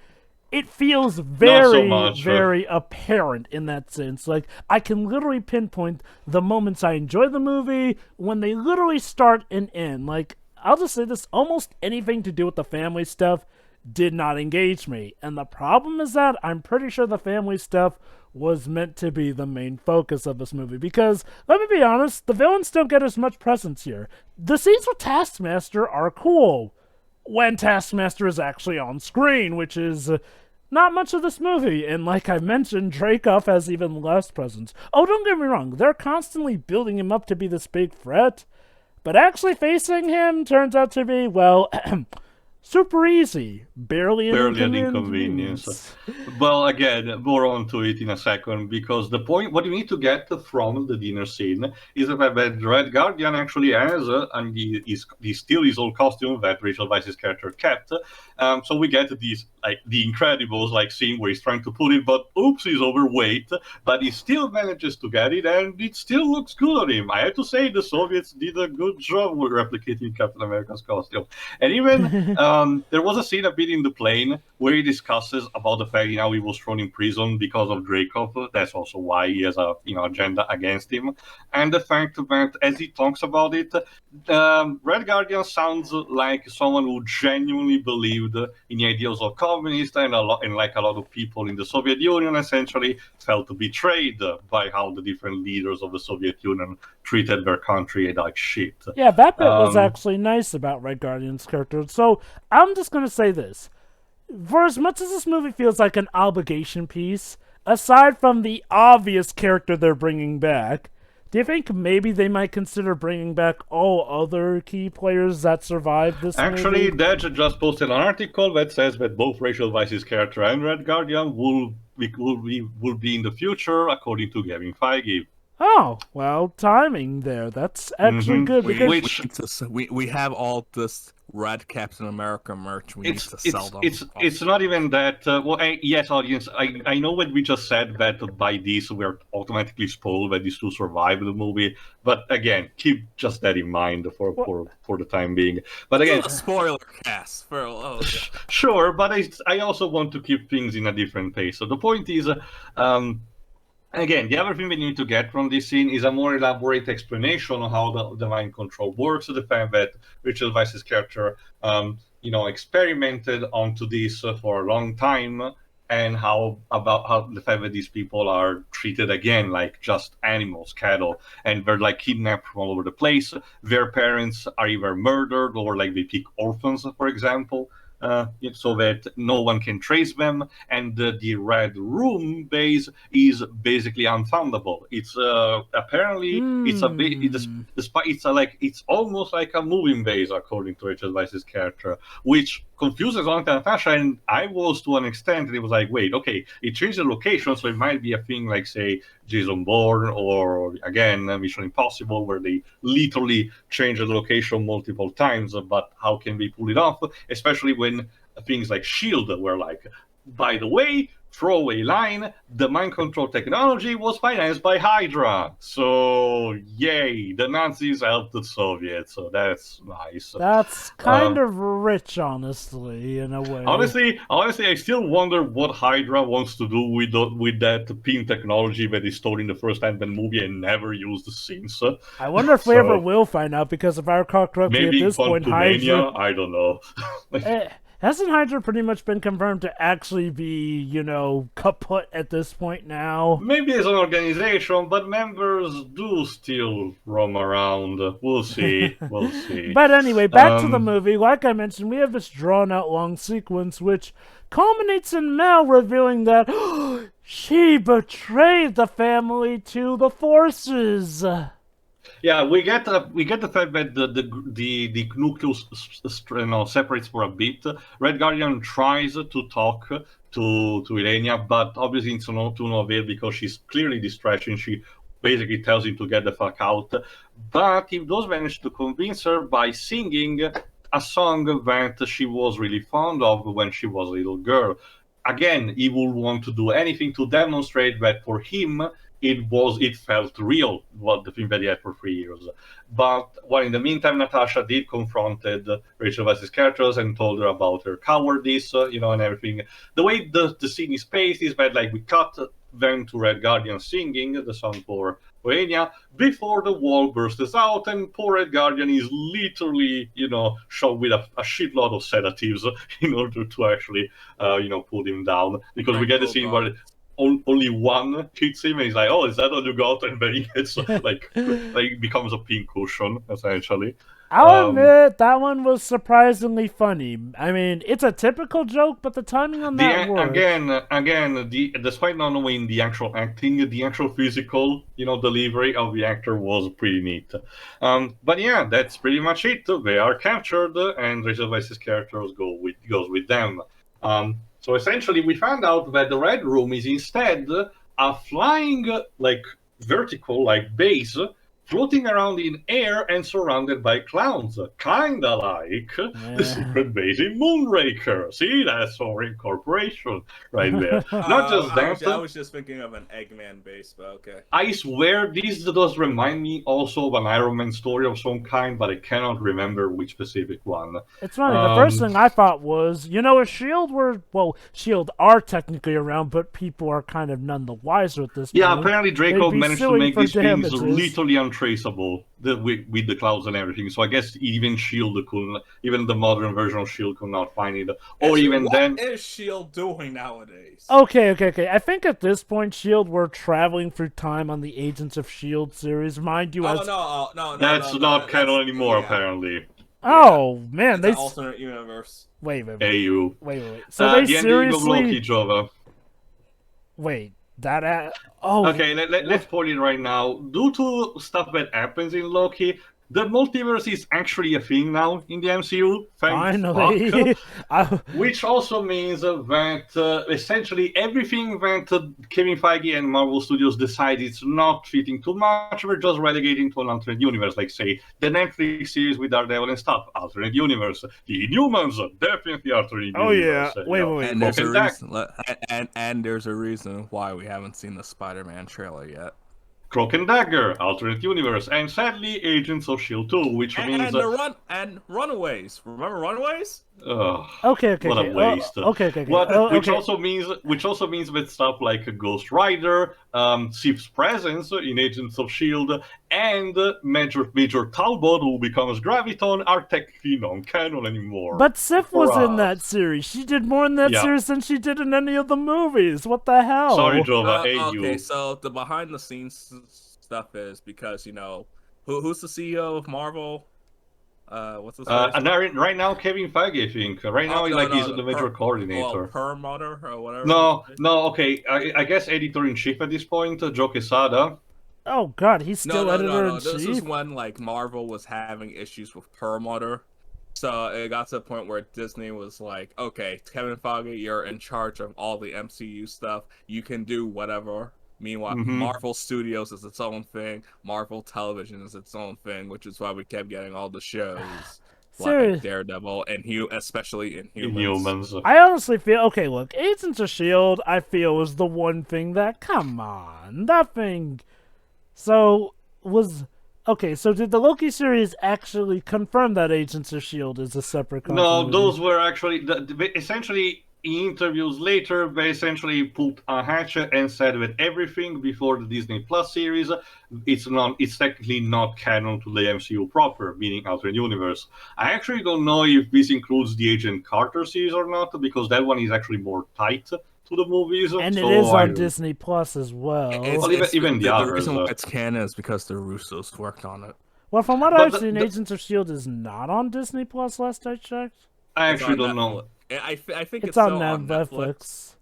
it feels very apparent in that sense. Like, I can literally pinpoint the moments I enjoy the movie when they literally start and end. Like, I'll just say this, almost anything to do with the family stuff did not engage me. And the problem is that I'm pretty sure the family stuff was meant to be the main focus of this movie. Because, let me be honest, the villains don't get as much presence here. The scenes with Taskmaster are cool when Taskmaster is actually on screen, which is not much of this movie, and like I mentioned, Dreykov has even less presence. Oh, don't get me wrong, they're constantly building him up to be this big threat, but actually facing him turns out to be, well, super easy. Barely an inconvenience. Well, again, more on to it in a second, because the point, what you need to get from the dinner scene is the fact that Red Guardian actually has, and he still his old costume that Rachel Weisz's character kept. So we get these, like, the Incredibles, like, scene where he's trying to put it, but oops, he's overweight, but he still manages to get it, and it still looks good on him. I have to say, the Soviets did a good job with replicating Captain America's costume. And even there was a scene a bit in the plane where he discusses about the fact how he was thrown in prison because of Dreykov. That's also why he has a agenda against him, and the fact that as he talks about it, Red Guardian sounds like someone who genuinely believed in the ideals of communists, and like a lot of people in the Soviet Union essentially felt betrayed by how the different leaders of the Soviet Union treated their country like shit. Yeah, that bit was actually nice about Red Guardian's character. So I'm just going to say this. For as much as this movie feels like an obligation piece, aside from the obvious character they're bringing back, do you think maybe they might consider bringing back all other key players that survived this movie? Actually, Dej just posted an article that says that both Rachel Weisz's character and Red Guardian will be in the future, according to Kevin Feige. Oh, well, timing there. That's actually good We, because we, Which need to, we have all this red Captain America merch. We need it's to it's sell them. it's not even that. Yes, audience, I know what we just said that by this we're automatically spoiled that these two survive the movie. But again, keep just that in mind for the time being. But again, a spoiler cast for sure. But I also want to keep things in a different pace. So the point is, again, the other thing we need to get from this scene is a more elaborate explanation of how the mind control works. The fact that Rachel Weisz's character, experimented onto this for a long time, and how the fact that these people are treated again like just animals, cattle, and they're like kidnapped from all over the place. Their parents are either murdered or like they pick orphans, for example. So that no one can trace them, and the Red Room base is basically unfoundable. It's apparently it's a bit it's almost like a moving base according to Rachel Weisz's character, which confuses on Natasha, and I was to an extent. And it was like, wait, okay, it changed the location, so it might be a thing like say Jason Bourne or again Mission Impossible, where they literally change the location multiple times. But how can we pull it off, especially when things like Shield were like, by the way, throwaway line, the mind control technology was financed by Hydra. So, yay, the Nazis helped the Soviets, so that's nice. that's kind of rich, honestly, in a way. Honestly, I still wonder what Hydra wants to do with that pin technology that is stored in the first Ant-Man movie and never used since. I wonder if we ever will find out, because if I recall correctly, Maybe at this point, Quantumania? Hydra... I don't know. Hasn't Hydra pretty much been confirmed to actually be, kaput at this point now? Maybe as an organization, but members do still roam around. We'll see. We'll see. But anyway, back to the movie. Like I mentioned, we have this drawn-out long sequence, which culminates in Mel revealing that she betrayed the family to the forces. Yeah, we get the fact that the nucleus separates for a bit. Red Guardian tries to talk to Ilenia, but obviously it's not to no avail because she's clearly distressed and she basically tells him to get the fuck out. But he does manage to convince her by singing a song that she was really fond of when she was a little girl. Again, he would want to do anything to demonstrate that for him it felt real, what the film that he had for 3 years. But in the meantime, Natasha did confronted Rachel Weisz's characters and told her about her cowardice, and everything. The way the scene is paced is that like we cut them to Red Guardian singing the song for Enya before the wall bursts out, and poor Red Guardian is literally, shot with a shitload of sedatives in order to actually, pull him down. Because we get the scene where only one hits him, and he's like, "Oh, is that all you got?" And then he gets like becomes a pink cushion essentially. I'll admit that one was surprisingly funny. I mean, it's a typical joke, but the timing on that worked. Again, despite not knowing the actual acting, the actual physical, delivery of the actor was pretty neat. But yeah, that's pretty much it. They are captured, and Rachel Weisz's character goes with them. So essentially, we found out that the Red Room is instead a flying, vertical, base, floating around in air and surrounded by clowns, kinda like the secret base in Moonraker. See, that's our incorporation right there. Not just that. I was just thinking of an Eggman base, but okay. I swear this does remind me also of an Iron Man story of some kind, but I cannot remember which specific one. It's funny, the first thing I thought was, if S.H.I.E.L.D. are technically around, but people are kind of none the wiser at this point. Yeah, apparently Draco managed to make these things literally untraceable with the clouds and everything. So I guess even S.H.I.E.L.D. couldn't, even the modern version of S.H.I.E.L.D. could not find it. Or even then... What is S.H.I.E.L.D. doing nowadays? Okay. I think at this point, S.H.I.E.L.D. were traveling through time on the Agents of S.H.I.E.L.D. series. Mind you, no. That's not canon anymore, apparently. Oh, man. It's an alternate universe. Wait. AU. Wait. So they the seriously... ending of Loki, Jovah. Wait, that... Oh. Okay, let's point it right now. Due to stuff that happens in Loki, the multiverse is actually a thing now in the MCU. Thank Finally. fuck. Which also means that essentially everything that Kevin Feige and Marvel Studios decide it's not fitting too much, we're just relegating to an alternate universe. Like, say, the Netflix series with Daredevil and stuff, alternate universe. The Inhumans, definitely alternate Oh, universe. yeah. Wait. And there's a reason. And there's a reason why we haven't seen the Spider-Man trailer yet. Cloak and Dagger, alternate universe, and sadly, Agents of Shield 2, which means and Runaways. Remember Runaways? Okay. What a waste. Okay. Which also means that stuff like Ghost Rider, Sif's presence in Agents of Shield, and Major Talbot, who becomes Graviton, are technically non-canon anymore. But Sif was in that series. She did more in that series than she did in any of the movies. What the hell? Sorry, Jovah. Okay, so the behind-the-scenes stuff is because, who's the CEO of Marvel? What's his name? Right now, Kevin Feige, I think. Right now, he's the major coordinator. Perlmutter or whatever. No, okay. I guess editor-in-chief at this point, Joe Quesada. Oh, God, he's still editor-in-chief? This is when, Marvel was having issues with Perlmutter. So it got to the point where Disney was like, okay, Kevin Feige, you're in charge of all the MCU stuff. You can do whatever. Meanwhile, Marvel Studios is its own thing. Marvel Television is its own thing, which is why we kept getting all the shows. Like Daredevil, and especially Inhumans. I honestly feel, okay, look, Agents of S.H.I.E.L.D., I feel, was the one thing that, come on, that thing... So did the Loki series actually confirm that Agents of S.H.I.E.L.D. is a separate continuity? No, those were actually... essentially, in interviews later, they essentially put a hatchet and said that everything before the Disney Plus series, it's technically not canon to the MCU proper, meaning alternate universe. I actually don't know if this includes the Agent Carter series or not, because that one is actually more tight to the movies. And it is on Disney Plus as well. Even the others. The reason why it's canon is because the Russos worked on it. Well, from what I've seen, Agents of S.H.I.E.L.D. is not on Disney Plus, last I checked. I actually don't know. I think it's on Netflix.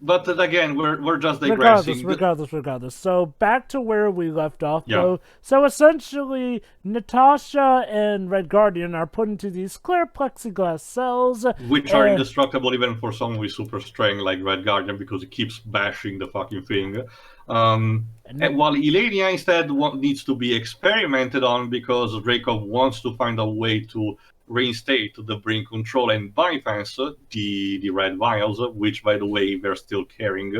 But again, we're just digressing. Regardless. So back to where we left off, though. So essentially, Natasha and Red Guardian are put into these clear plexiglass cells, which are indestructible even for someone with super strength like Red Guardian, because it keeps bashing the fucking thing. And while Elenia instead needs to be experimented on because Dreykov wants to find a way to reinstate the brain control and bypass the red vials, which, by the way, they're still carrying.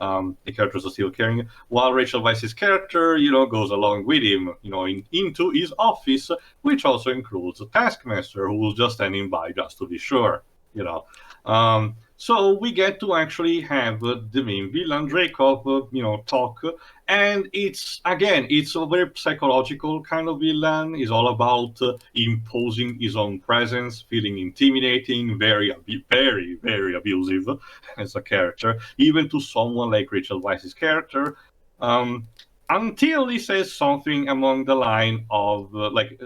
The characters are still carrying. While Rachel Weisz's character, goes along with him, into his office, which also includes Taskmaster, who's just standing by just to be sure, So we get to actually have the main villain, Dreykov, talk. And it's a very psychological kind of villain. It's all about imposing his own presence, feeling intimidating, very, very abusive as a character, even to someone like Rachel Weisz's character. Until he says something along the line of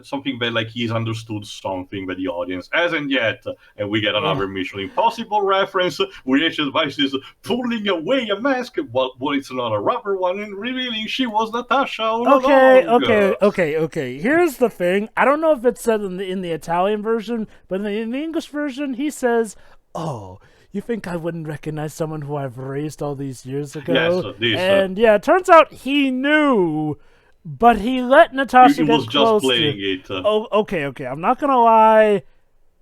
something that he's understood something that the audience hasn't yet, and we get another Mission Impossible reference where Rachel Weisz is pulling away a mask, but it's not a rubber one, and revealing she was Natasha all along. Okay. Here's the thing. I don't know if it's said in the Italian version, but in the English version, he says, "Oh, you think I wouldn't recognize someone who I've raised all these years ago?" Yes, it turns out he knew, but he let Natasha get close. He was just playing it. Oh, okay. I'm not gonna lie.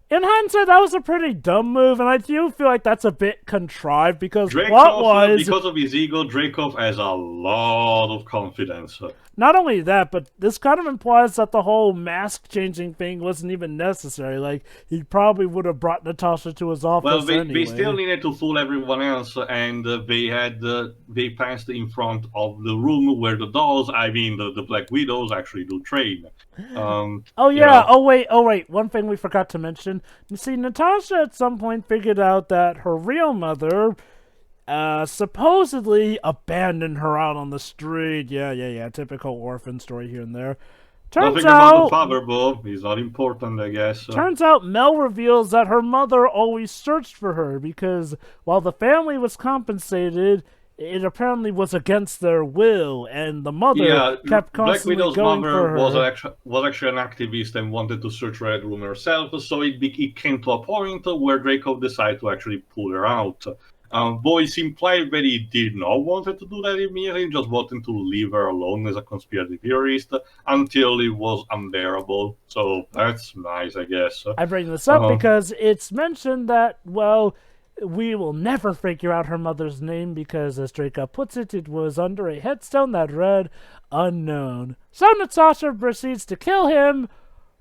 In hindsight, that was a pretty dumb move, and I do feel like that's a bit contrived because because of his ego, Dreykov has a lot of confidence. Not only that, but this kind of implies that the whole mask-changing thing wasn't even necessary. Like, he probably would have brought Natasha to his office anyway. They still needed to fool everyone else, and they passed in front of the room where the dolls, the Black Widows, actually do train. Oh wait, one thing we forgot to mention. You see, Natasha at some point figured out that her real mother supposedly abandoned her out on the street. Yeah, typical orphan story here and there. Nothing about the father, Bob. He's not important, I guess. Turns out Mel reveals that her mother always searched for her because while the family was compensated, it apparently was against their will, and the mother Yeah, kept Black constantly Widow's going mother for her. was actually an activist and wanted to search Red Room herself, so it came to a point where Draco decided to actually pull her out. Though it's implied that he did not want to do that immediately, just wanted to leave her alone as a conspiracy theorist until it was unbearable. So that's nice, I guess. I bring this up because it's mentioned that, well, we will never figure out her mother's name because, as Draco puts it, it was under a headstone that read unknown. So Natasha proceeds to kill him,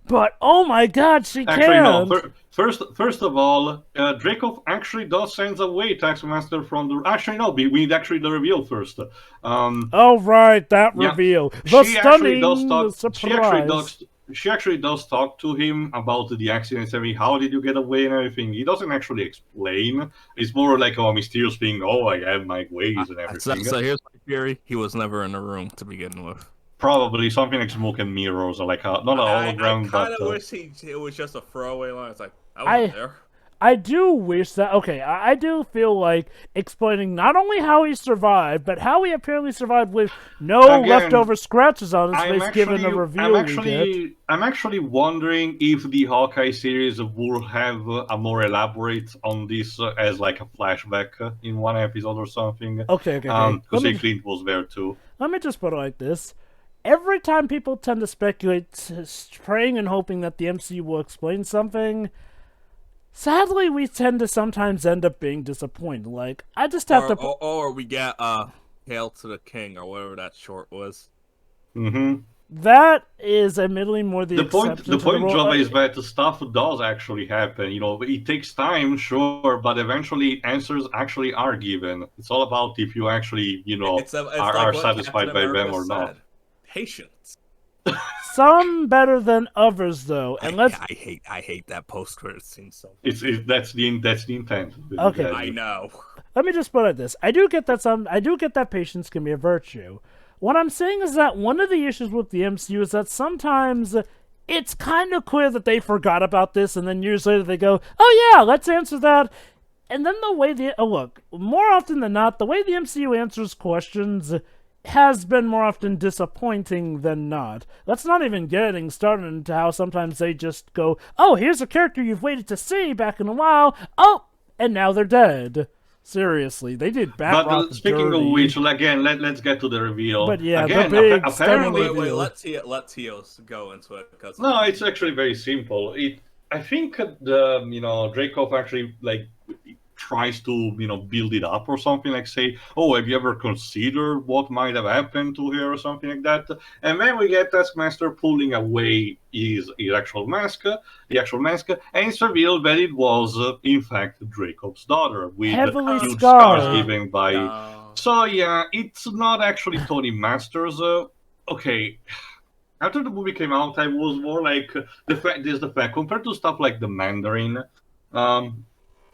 but oh my god, she Actually, can't! no. First of all, Draco actually does send away Taskmaster from the. Actually, no. We need actually the reveal first. Oh right, that reveal. The stunning surprise. She actually does talk to him about the accident and everything. How did you get away and everything? He doesn't actually explain. It's more like a mysterious thing. Oh, I have my ways and everything. So here's my theory: he was never in the room to begin with. Probably something like smoke and mirrors, or like not a hologram, I but. kind of wish it was just a throwaway line. It's like I wasn't there. I do wish that. Okay, I do feel like explaining not only how he survived, but how he apparently survived with no leftover scratches on his face, given the reveal I'm actually wondering if the Hawkeye series will have a more elaborate on this as like a flashback in one episode or something. Okay. Because Clint was there too. Let me just put it like this. Every time people tend to speculate, praying and hoping that the MCU will explain something, sadly, we tend to sometimes end up being disappointed. Like, I just have to... Or we get Hail to the King, or whatever that short was. Mm-hmm. That is admittedly more the exception. The point, Jovah, is that the stuff does actually happen. You know, it takes time, sure, but eventually answers actually are given. It's all about if you actually, are satisfied by them or not. Patience. Some better than others, though. And I hate that post-credit scene so much. That's the intent. Okay, I know. Let me just put it like this: I do get that patience can be a virtue. What I'm saying is that one of the issues with the MCU is that sometimes it's kind of clear that they forgot about this, and then years later they go, "Oh yeah, let's answer that." And then the way more often than not, the way the MCU answers questions has been more often disappointing than not. That's not even getting started into how sometimes they just go, oh, here's a character you've waited to see back in a while, oh, and now they're dead. Seriously, they did Bat Rock speaking dirty. of which, again, let's get to the reveal. But yeah, again, the big apparently, wait, let Teo go into it because no, it's actually very simple. I think the Draco actually tries to build it up or something, like say, oh, have you ever considered what might have happened to her or something like that? And then we get Taskmaster pulling away his actual mask, and it's revealed that it was in fact Dracov's daughter with heavily huge scarred. scars given by. No. So yeah, it's not actually Tony Masters. Okay. After the movie came out, I was more like the fact compared to stuff like the Mandarin.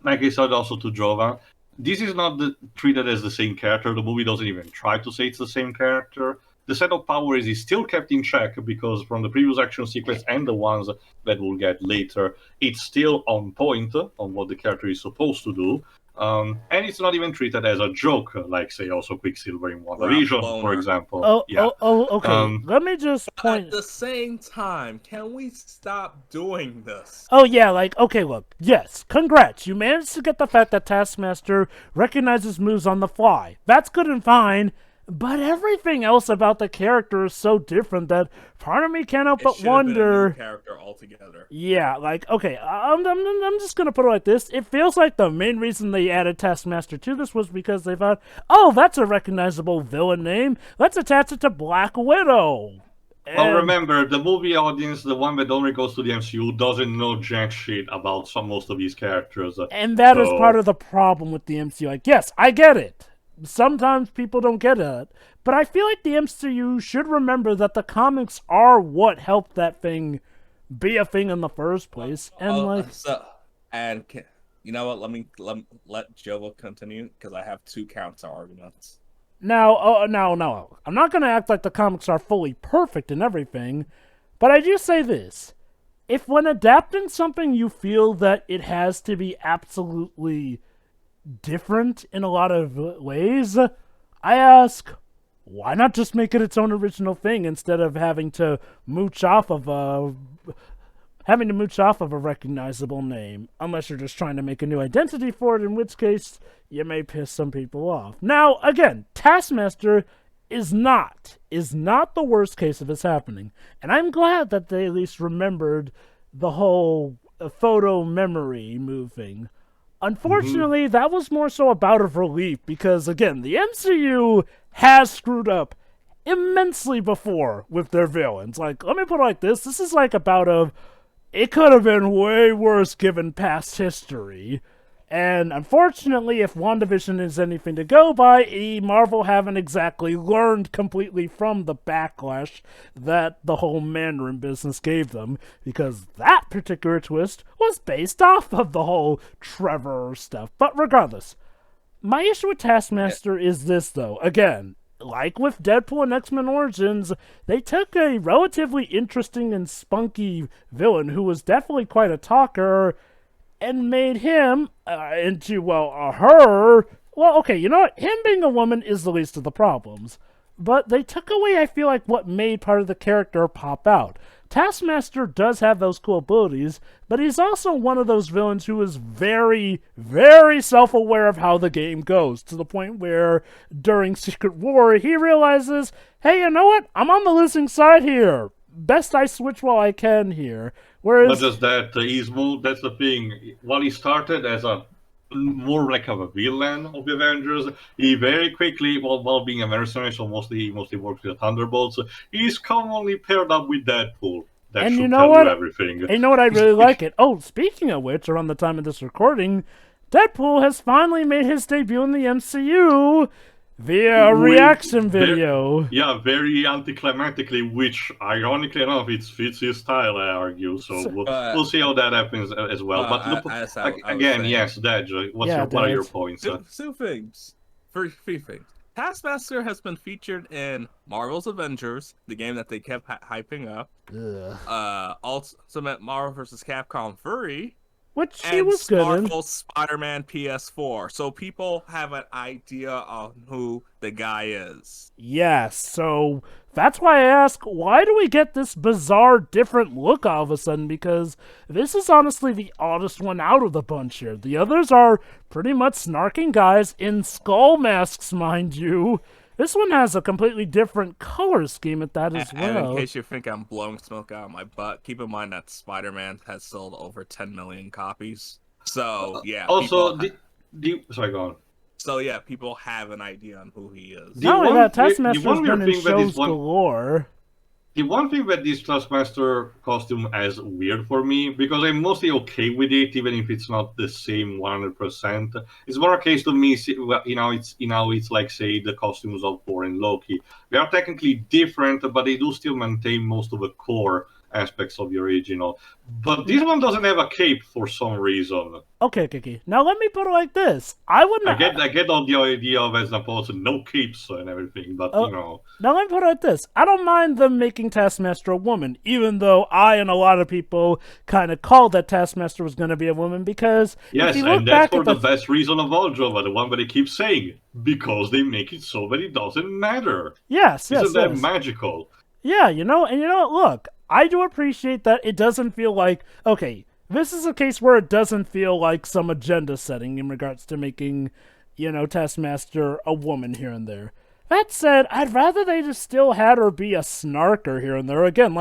Like I said also to Jovah, this is not treated as the same character. The movie doesn't even try to say it's the same character. The set of powers is still kept in check because from the previous action sequence and the ones that we'll get later, it's still on point on what the character is supposed to do. And it's not even treated as a joke, like, say, also Quicksilver in WandaVision, for example. Okay. Let me just point... At the same time, can we stop doing this? Oh, yeah, okay, look. Yes, congrats. You managed to get the fact that Taskmaster recognizes moves on the fly. That's good and fine. But everything else about the character is so different that part of me can't help but wonder. Been a new character altogether. Yeah, okay. I'm just gonna put it like this. It feels like the main reason they added Taskmaster to this was because they thought, oh, that's a recognizable villain name. Let's attach it to Black Widow. Well, remember, the movie audience, the one that only goes to the MCU, doesn't know jack shit about most of these characters. And that is part of the problem with the MCU. Like, yes, I get it. Sometimes people don't get it, but I feel like the MCU should remember that the comics are what helped that thing be a thing in the first place. And you know what? Let Jovah continue because I have two counter arguments. Now, no, I'm not gonna act like the comics are fully perfect and everything, but I do say this: if when adapting something you feel that it has to be absolutely different in a lot of ways, I ask, why not just make it its own original thing instead of having to mooch off of a recognizable name, unless you're just trying to make a new identity for it, in which case you may piss some people off. Now, again, Taskmaster is not the worst case of this happening, and I'm glad that they at least remembered the whole photo memory moving. Unfortunately, that was more so a bout of relief because, again, the MCU has screwed up immensely before with their villains. Like, let me put it like this. This is like a bout of, it could have been way worse given past history. And unfortunately, if WandaVision is anything to go by, Marvel haven't exactly learned completely from the backlash that the whole Mandarin business gave them, because that particular twist was based off of the whole Trevor stuff. But regardless, my issue with Taskmaster is this, though. Again, like with Deadpool and X-Men Origins, they took a relatively interesting and spunky villain who was definitely quite a talker and made him into, well, a her. Well, okay, you know what? Him being a woman is the least of the problems. But they took away, I feel like, what made part of the character pop out. Taskmaster does have those cool abilities, but he's also one of those villains who is very, very self-aware of how the game goes, to the point where during Secret War, he realizes, hey, you know what? I'm on the losing side here. Best I switch while I can here. Whereas, not just that, that's the thing. While he started as a more like a villain of the Avengers, he very quickly, while being a mercenary, so he mostly works with the Thunderbolts, he's commonly paired up with Deadpool. That and should you know tell what? you everything. And you know what? I really like it. Oh, speaking of which, around the time of this recording, Deadpool has finally made his debut in the MCU via a reaction video. Very anticlimactically, which ironically enough, it fits his style, I argue. So we'll see how that happens as well. But again, yes, Dej, what are your points? Two things. Three things. Taskmaster has been featured in Marvel's Avengers, the game that they kept hyping up. Ultimate Marvel vs. Capcom 3. Which he was good in. Marvel's Spider-Man PS4. So people have an idea of who the guy is. Yes, so that's why I ask, why do we get this bizarre, different look all of a sudden? Because this is honestly the oddest one out of the bunch here. The others are pretty much snarking guys in skull masks, mind you. This one has a completely different color scheme at that as well. And in case you think I'm blowing smoke out of my butt, keep in mind that Spider-Man has sold over 10 million copies. So, yeah. Also, sorry, go on. So, yeah, people have an idea on who he is. Not only that, Taskmaster's been in shows galore. The one thing that this Taskmaster costume is weird for me, because I'm mostly okay with it, even if it's not the same 100%. It's more a case to me, it's like, say, the costumes of Thor and Loki. They are technically different, but they do still maintain most of the core aspects of the original. But this one doesn't have a cape for some reason. Okay, Kiki. Now let me put it like this. I get on the idea of as opposed to no capes and everything, but Now let me put it like this. I don't mind them making Taskmaster a woman, even though I and a lot of people kind of called that Taskmaster was going to be a woman, because yes, and that's for the best reason of all, Jovah, the one that they keep saying, because they make it so that it doesn't matter. Yes. Isn't that magical? Yeah, and look, I do appreciate that it doesn't feel like, okay, this is a case where it doesn't feel like some agenda setting in regards to making, Taskmaster a woman here and there. That said, I'd rather they just still had her be a snarker here and there. Again,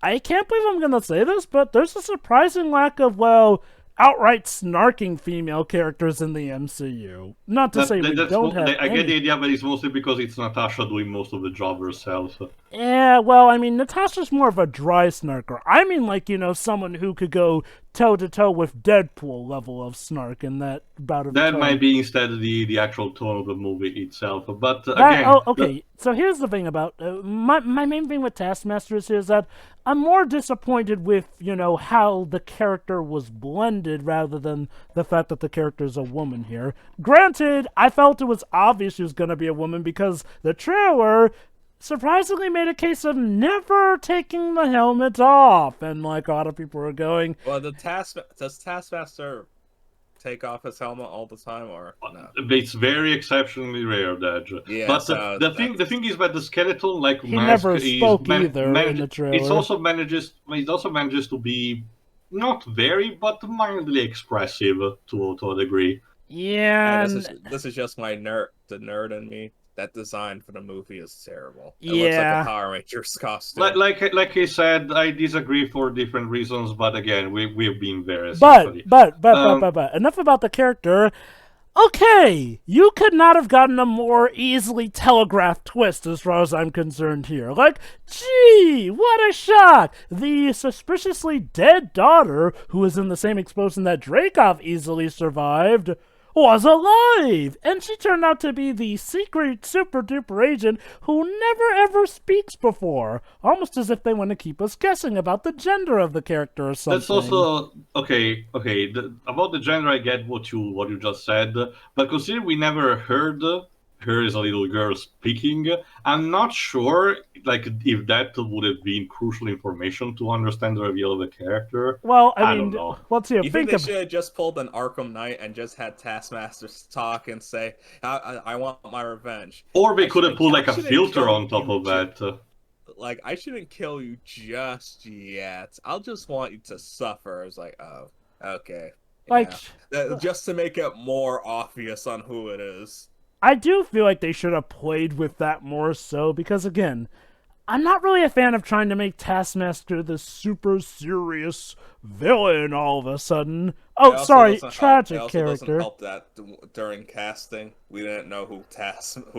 I can't believe I'm going to say this, but there's a surprising lack of, outright snarking female characters in the MCU. Not to say we don't have I get the idea, but it's mostly because it's Natasha doing most of the job herself. Yeah, well, I mean, Natasha's more of a dry snarker. I mean, someone who could go toe-to-toe with Deadpool level of snark in that bout of that tone. might be instead the actual tone of the movie itself. But again... okay, so here's the thing about... my main thing with Taskmaster is that I'm more disappointed with, how the character was blended rather than the fact that the character is a woman here. Granted, I felt it was obvious she was going to be a woman because the trailer surprisingly made a case of never taking the helmet off, and a lot of people were going, well, does Taskmaster take off his helmet all the time, or no? It's very exceptionally rare, Dej. Yeah, But so the thing is that the skeleton like He mask never is spoke either in the trailer. It also manages to be not very but mildly expressive to a degree. Yeah, This is just the nerd in me. That design for the movie is terrible. It Yeah. looks like a Power Rangers costume. Like I said, I disagree for different reasons, but again, we've been very but enough about the character. Okay, you could not have gotten a more easily telegraphed twist as far as I'm concerned here. Like, gee, what a shock! The suspiciously dead daughter, who was in the same explosion that Dreykov easily survived, was alive! And she turned out to be the secret super-duper agent who never ever speaks before. Almost as if they want to keep us guessing about the gender of the character or something. That's also okay. About the gender, I get what you just said, but considering we never heard her as a little girl speaking, I'm not sure like if that would have been crucial information to understand the reveal of the character. Well, I don't mean, know. let's see. You think they should have just pulled an Arkham Knight and just had Taskmaster talk and say, I want my revenge. Or they could have put like a filter on top of that. Like, I shouldn't kill you just yet. I'll just want you to suffer. It's like, oh, okay. Like, just to make it more obvious on who it is. I do feel like they should have played with that more so, because again, I'm not really a fan of trying to make Taskmaster the super serious villain all of a sudden. Oh, sorry, tragic character. It doesn't help that during casting, we didn't know who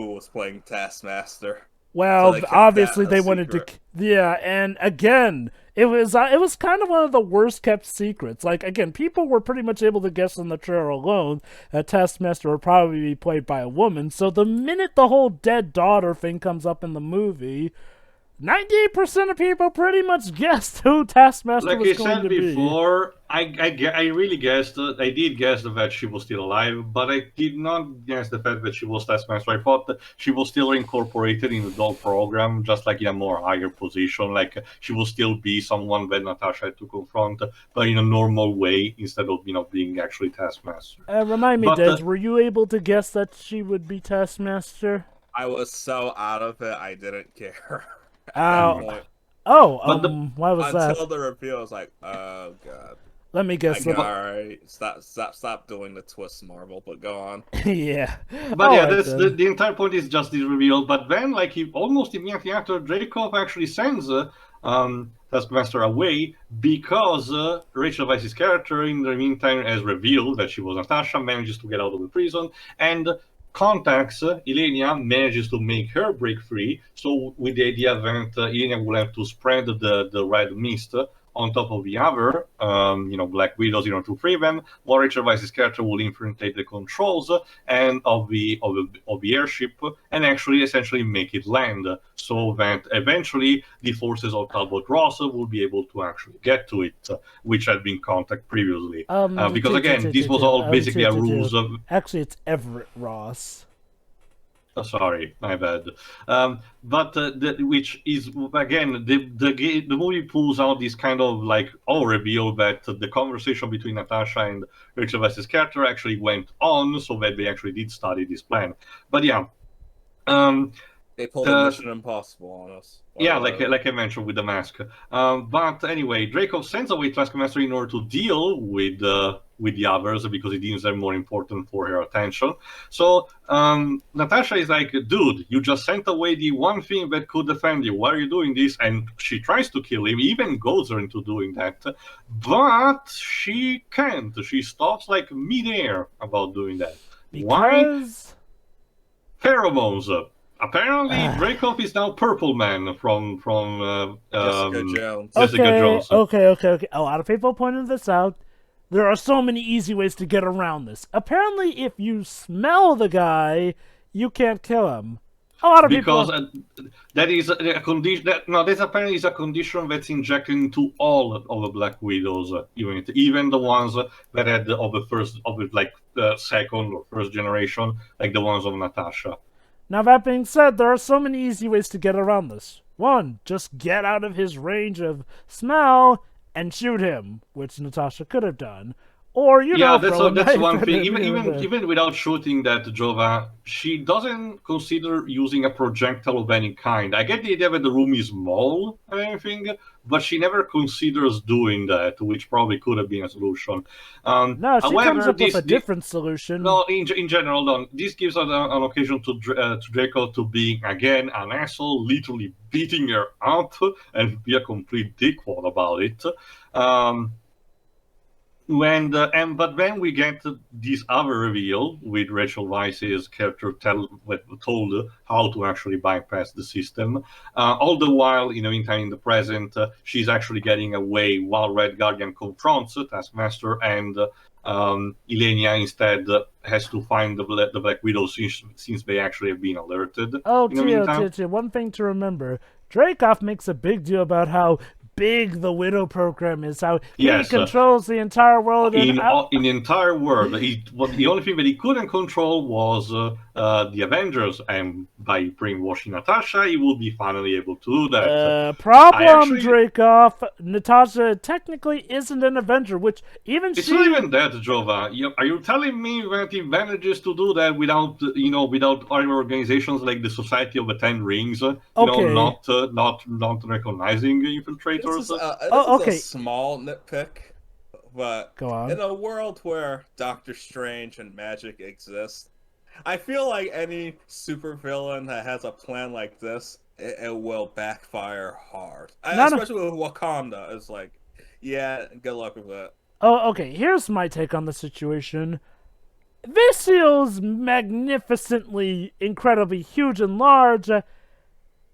was playing Taskmaster. Well, so obviously they wanted to, yeah, and again, it was kind of one of the worst kept secrets. Like, again, people were pretty much able to guess on the trailer alone that Taskmaster would probably be played by a woman. So the minute the whole dead daughter thing comes up in the movie, 98% of people pretty much guessed who Taskmaster was going to be. Like I said before, I really guessed, I did guess that she was still alive, but I did not guess the fact that she was Taskmaster. I thought that she was still incorporated in the doll program, just like in a more higher position, like she will still be someone that Natasha had to confront, but in a normal way, instead of, being actually Taskmaster. Remind me, Dej, were you able to guess that she would be Taskmaster? I was so out of it, I didn't care. Why was that? Until the reveal, I was like, oh god. Let me guess. Alright, stop doing the twist, Marvel, but go on. Yeah. But that's the entire point is just this reveal. But then, like, almost immediately after, Dreykov actually sends Taskmaster away because Rachel Weisz's character, in the meantime, has revealed that she was Natasha, manages to get out of the prison, and contacts Ilenia, manages to make her break free. So with the idea that Ilenia will have to spread the red mist on top of the other, Black Widows, to free them, while Rachel Weisz's character will infiltrate the controls and of the airship and actually essentially make it land, so that eventually the forces of Talbot Ross will be able to actually get to it, which had been contacted previously. Because again, this was all basically a ruse of. Actually, it's Everett Ross. Oh, sorry, my bad. Which is again the movie pulls out this kind of like reveal that the conversation between Natasha and Rachel Weisz's character actually went on, so that they actually did study this plan. But yeah, they pulled a Mission Impossible on us. Yeah, like I mentioned with the mask. But anyway, Dreykov sends away Taskmaster in order to deal with the others because he deems them more important for her attention. So Natasha is like, dude, you just sent away the one thing that could defend you. Why are you doing this? And she tries to kill him, even goes her into doing that. But she can't. She stops like midair about doing that. Because... Why? Pheromones. Apparently, Dreykov is now Purple Man from Jessica Jones. Jessica Jones. Okay. A lot of people pointed this out. There are so many easy ways to get around this. Apparently, if you smell the guy, you can't kill him. A lot of people... Because that is a condition. This apparently is a condition that's injected into all of the Black Widows, even the ones that had the second or first generation, like the ones of Natasha. Now, that being said, there are so many easy ways to get around this. One, just get out of his range of smell and shoot him, which Natasha could have done. Or, Yeah, throw a that's knife one at thing. him here and there. Even without shooting that Jovah, she doesn't consider using a projectile of any kind. I get the idea that the room is small and everything, but she never considers doing that, which probably could have been a solution. No, she comes However, up with a different solution. no, in general, no, this gives an occasion to Draco to be again an asshole, literally beating her up and be a complete dickwad about it. Um, but when we get this other reveal with Rachel Weisz's character told how to actually bypass the system, all the while in the meantime in the present she's actually getting away while Red Guardian confronts Taskmaster, and Ilenia instead has to find the Black Widow since they actually have been alerted. Oh, In the meantime, Teo, one thing to remember. Dreykov makes a big deal about how big the Widow program is, how he yes, controls the entire world. in the entire world. The only thing that he couldn't control was the Avengers, and by brainwashing Natasha, he would be finally able to do that. Problem, Dreykov. Natasha technically isn't an Avenger, which even it's not even that, Jovah. Are you telling me that he manages to do that without other organizations like the Society of the Ten Rings, not recognizing infiltrators? This is a small nitpick, but go on. In a world where Doctor Strange and magic exist, I feel like any supervillain that has a plan like this, it will backfire hard. Especially with Wakanda, it's like, yeah, good luck with it. Oh, okay, here's my take on the situation. This feels magnificently, incredibly huge and large,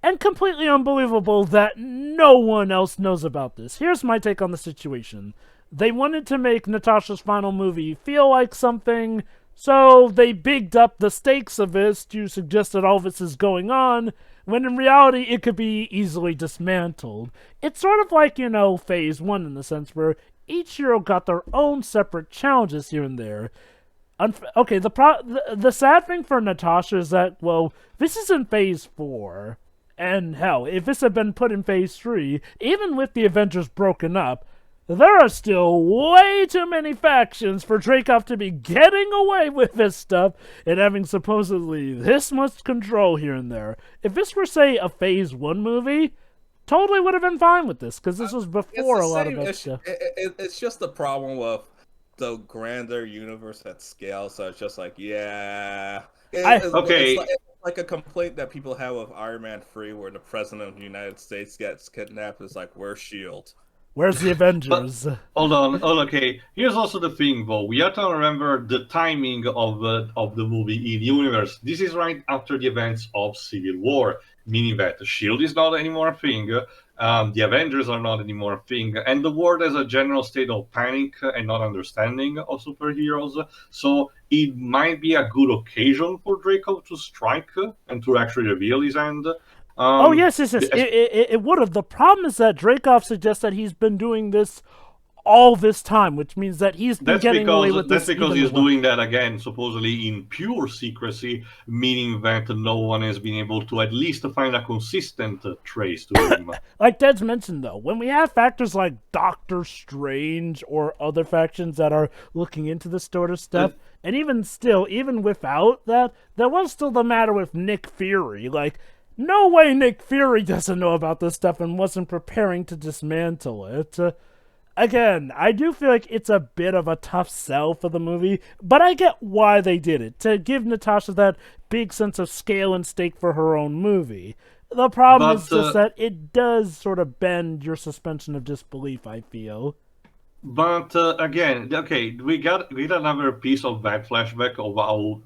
and completely unbelievable that no one else knows about this. Here's my take on the situation. They wanted to make Natasha's final movie feel like something, so they bigged up the stakes of this to suggest that all this is going on, when in reality it could be easily dismantled. It's sort of like, Phase 1 in the sense where each hero got their own separate challenges here and there. Okay, the sad thing for Natasha is that, well, this is in Phase 4. And hell, if this had been put in Phase 3, even with the Avengers broken up, there are still way too many factions for Dreykov to be getting away with this stuff and having supposedly this much control here and there. If this were, say, a Phase 1 movie, totally would have been fine with this, because this was before a lot of that stuff. It's just the problem with the grander universe at scale, so it's just like, yeah. It's like a complaint that people have with Iron Man 3, where the President of the United States gets kidnapped. It's like, where's S.H.I.E.L.D.? Where's the Avengers? Hold on. Okay. Here's also the thing, though. We have to remember the timing of the movie in universe. This is right after the events of Civil War, meaning that S.H.I.E.L.D. is not anymore a thing. The Avengers are not anymore a thing, and the world has a general state of panic and not understanding of superheroes. So it might be a good occasion for Draco to strike and to actually reveal his end. Yes. It would have. The problem is that Dreykov suggests that he's been doing this all this time, which means that he's been getting away with this. That's because he's doing that again, supposedly in pure secrecy, meaning that no one has been able to at least find a consistent trace to him. Like Ded's mentioned, though, when we have factors like Doctor Strange or other factions that are looking into this sort of stuff, and even still, even without that, there was still the matter with Nick Fury. Like, no way Nick Fury doesn't know about this stuff and wasn't preparing to dismantle it. Again, I do feel like it's a bit of a tough sell for the movie, but I get why they did it, to give Natasha that big sense of scale and stake for her own movie. The problem is just that it does sort of bend your suspension of disbelief, I feel. But again, okay, we got another piece of that flashback of how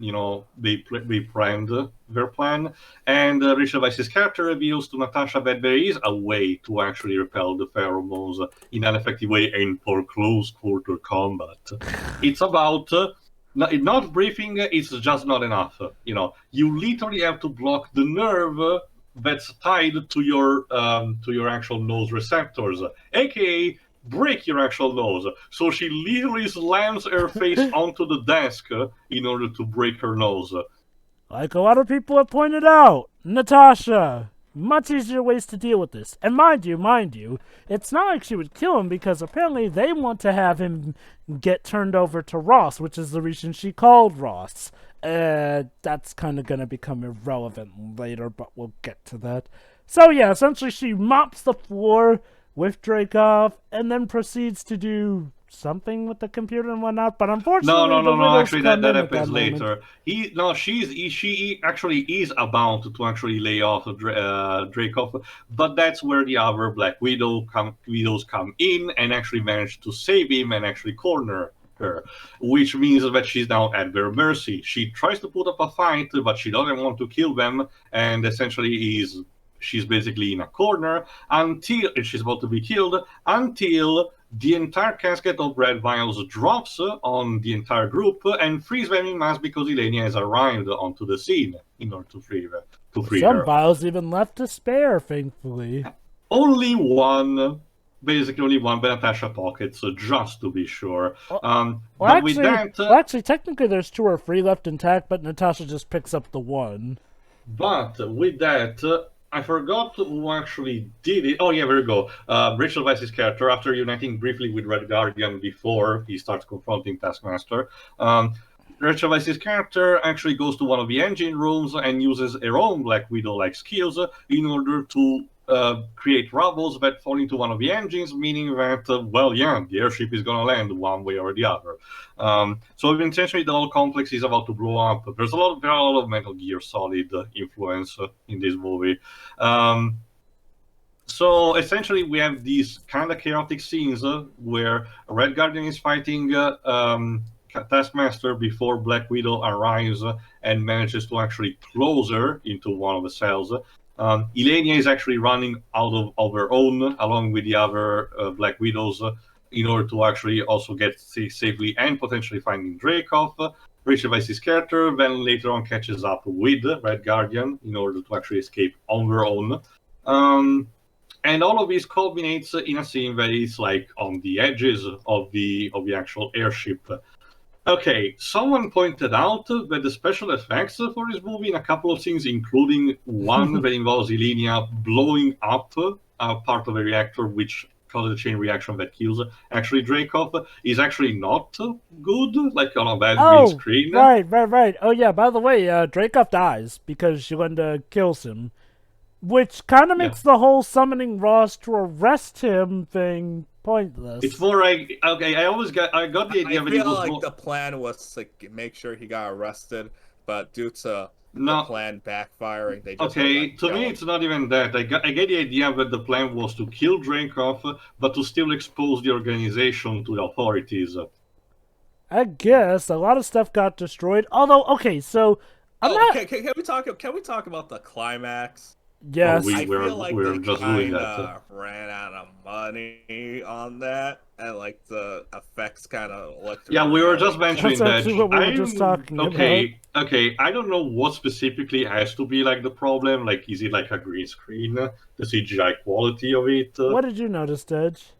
they planned their plan, and Rachel Weisz's character reveals to Natasha that there is a way to actually repel the pheromones in an effective way and for close quarter combat. It's about not briefing. It's just not enough. You literally have to block the nerve that's tied to your actual nose receptors, aka break your actual nose. So she literally slams her face onto the desk in order to break her nose. Like a lot of people have pointed out, Natasha, much easier ways to deal with this. And mind you, it's not like she would kill him because apparently they want to have him get turned over to Ross, which is the reason she called Ross. That's kind of going to become irrelevant later, but we'll get to that. So yeah, essentially she mops the floor with Dreykov and then proceeds to do something with the computer and whatnot, but unfortunately, No. Actually, that happens moment. later. She actually is about to actually lay off Dreykov, but that's where the other Widows come in and actually manage to save him and actually corner her, which means that she's now at their mercy. She tries to put up a fight, but she doesn't want to kill them, and essentially she's basically in a corner until she's about to be killed until the entire casket of red vials drops on the entire group and frees them in mass because Ilenia has arrived onto the scene in order to free Some her. vials even left to spare, thankfully. Only one. Basically, only one, but Natasha pockets, just to be sure. Actually, technically there's 2 or 3 left intact, but Natasha just picks up the one. But with that, I forgot who actually did it. Oh yeah, there we go. Rachel Weisz's character, after uniting briefly with Red Guardian before he starts confronting Taskmaster, Rachel Weisz's character actually goes to one of the engine rooms and uses her own Black Widow-like skills in order to create rubbles that fall into one of the engines, meaning that, the airship is going to land one way or the other. So essentially the whole complex is about to blow up. There are a lot of Metal Gear Solid influence in this movie. So essentially we have these kind of chaotic scenes where Red Guardian is fighting Taskmaster before Black Widow arrives and manages to actually close her into one of the cells. Ilenia is actually running out of her own, along with the other Black Widows, in order to actually also get safely and potentially finding Dreykov. Rachel Weisz's character then later on catches up with Red Guardian in order to actually escape on her own. And all of this culminates in a scene that is like on the edges of the actual airship. Okay, someone pointed out that the special effects for this movie in a couple of scenes, including one that involves Ilenia blowing up part of a reactor, which causes a chain reaction that kills actually Dreykov, is actually not good, like on a bad green screen. Right. Oh yeah, by the way, Dreykov dies because Yolanda kills him, which kind of makes the whole summoning Ross to arrest him thing pointless. It's more like, okay, I got the idea that it was like the plan was to make sure he got arrested, but due to the plan backfiring, they just to me it's not even that. I get the idea that the plan was to kill Dreykov, but to still expose the organization to the authorities. I guess a lot of stuff got destroyed. Although, okay, so can we talk about the climax? Yes, I feel like we're just doing that. Ran out of money on that, and like the effects kind of looked. Yeah, we were just mentioning that. What we were just talking about. Okay. I don't know what specifically has to be like the problem. Like, is it like a green screen, the CGI quality of it? What did you notice, Dedge?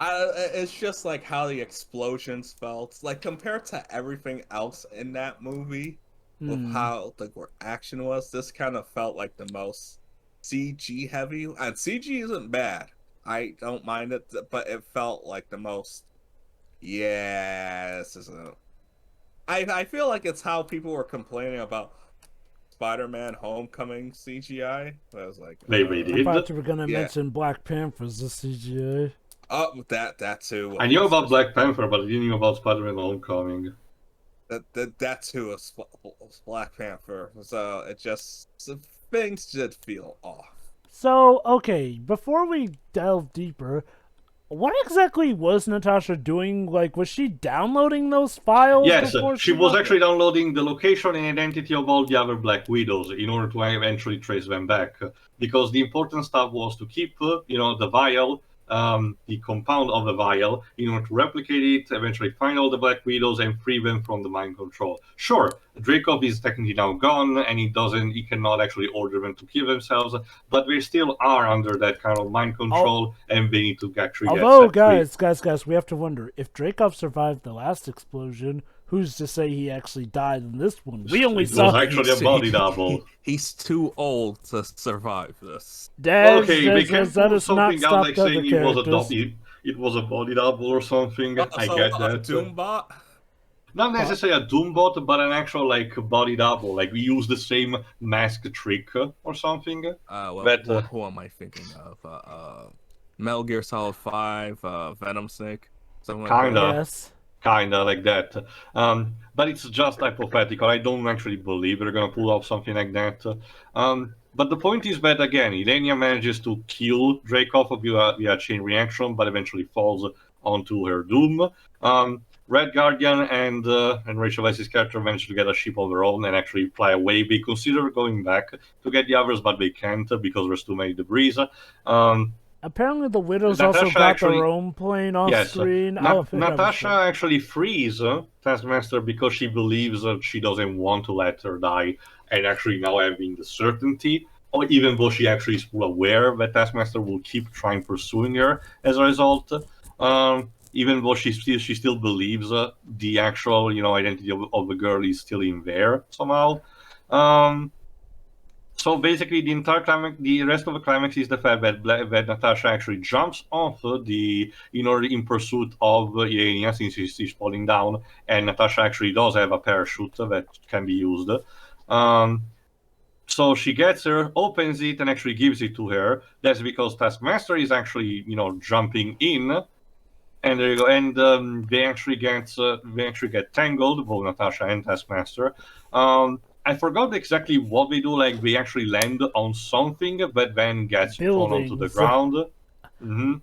It's just like how the explosions felt, like compared to everything else in that movie. With how the action was, this kind of felt like the most CG heavy, and CG isn't bad. I don't mind it, but it felt like the most. Yeah, this isn't. I feel like it's how people were complaining about Spider-Man: Homecoming CGI. I was like, they did. I thought you were gonna mention Black Panther's the CGI. Oh, that too. I knew about Black Panther, but I didn't know about Spider-Man: Homecoming. That too was Black Panther. So things did feel off. So, okay, before we delve deeper, what exactly was Natasha doing? Like, was she downloading those files? Yes, she was actually downloading the location and identity of all the other Black Widows in order to eventually trace them back. Because the important stuff was to keep, the vial, the compound of the vial, in order to replicate it, eventually find all the Black Widows and free them from the mind control. Sure, Dreykov is technically now gone, and he cannot actually order them to kill themselves, but they still are under that kind of mind control, and they need to actually get set free. Guys, we have to wonder, if Dreykov survived the last explosion, who's to say he actually died in this one? We only It saw... was actually a body double. He's too old to survive this. Okay, they can That pull is not something out stop like the other saying it was characters. it was a body double or something. I So get a that. Doombot? Not necessarily a Doombot, but an actual like body double. Like we use the same mask trick or something. Who am I thinking of? Metal Gear Solid 5, Venom Snake, something like Kinda. that. Yes. Kinda like that. But it's just hypothetical. I don't actually believe they're gonna pull off something like that. But the point is that again, Ilenia manages to kill Dreykov via chain reaction, but eventually falls onto her doom. Red Guardian and Rachel Weisz's character manage to get a ship of their own and actually fly away. They consider going back to get the others, but they can't because there's too many debris. Apparently the Widows Natasha also got actually- their own plane off Yes, screen. Natasha actually frees Taskmaster because she believes that she doesn't want to let her die, and actually now having the certainty, or even though she actually is full aware that Taskmaster will keep trying pursuing her as a result, even though she still believes the actual identity of the girl is still in there somehow. So basically, the rest of the climax is the fact that Natasha actually jumps off in pursuit of Ilenia since she's falling down, and Natasha actually does have a parachute that can be used. So she gets her, opens it, and actually gives it to her. That's because Taskmaster is actually jumping in. And there you go. And they actually get tangled, both Natasha and Taskmaster. I forgot exactly what they do. Like they actually land on something, but then gets thrown onto the Buildings. ground.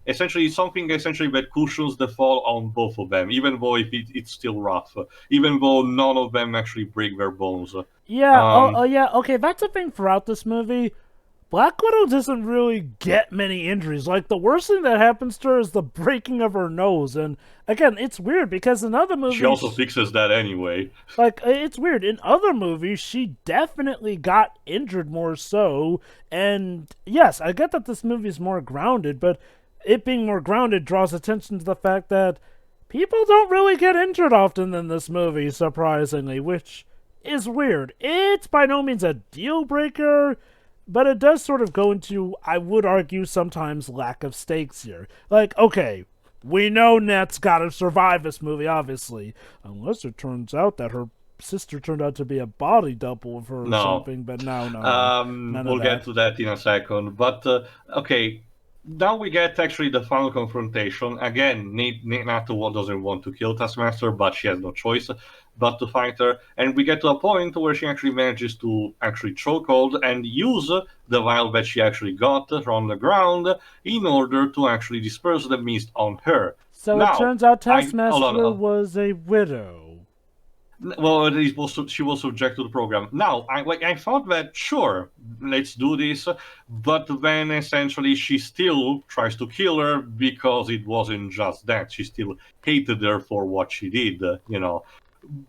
Essentially, something that cushions the fall on both of them, even though it's still rough. Even though none of them actually break their bones. Yeah, yeah, okay, that's the thing throughout this movie. Black Widow doesn't really get many injuries. Like, the worst thing that happens to her is the breaking of her nose. And, again, it's weird because in other movies... She also fixes that anyway. Like, it's weird. In other movies, she definitely got injured more so. And, yes, I get that this movie is more grounded, but it being more grounded draws attention to the fact that people don't really get injured often in this movie, surprisingly, which is weird. It's by no means a deal breaker, but it does sort of go into, I would argue, sometimes lack of stakes here. Like, okay, we know Net's gotta survive this movie, obviously. Unless it turns out that her sister turned out to be a body double of her or something, but no. We'll get to that in a second. But, okay, now we get actually the final confrontation. Again, Nato doesn't want to kill Taskmaster, but she has no choice but to fight her. And we get to a point where she actually manages to actually chokehold and use the vial that she actually got from the ground in order to actually disperse the mist on her. So now, it turns out Taskmaster was a widow. Well, she was subject to the program. Now, I thought that, sure, let's do this, but then essentially she still tries to kill her because it wasn't just that. She still hated her for what she did,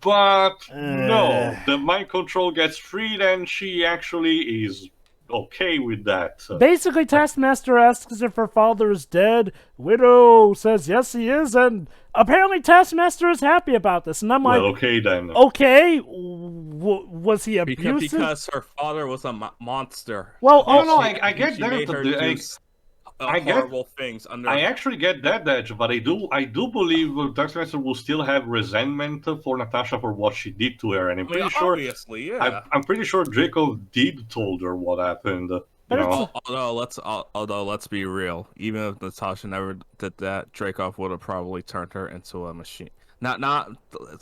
But no, the mind control gets freed and she actually is okay with that. Basically, Taskmaster asks if her father is dead. Widow says yes, he is, and apparently Taskmaster is happy about this. And I'm like, well, okay then. Okay, was he abusive? Because her father was a monster. Well, I get that. Made her do horrible things. I actually get that, Edge, but I do believe Taskmaster will still have resentment for Natasha for what she did to her, and I'm pretty sure. Obviously, yeah. I'm pretty sure Draco did told her what happened. Although let's be real, even if Natasha never did that, Dreykov would have probably turned her into a machine. Not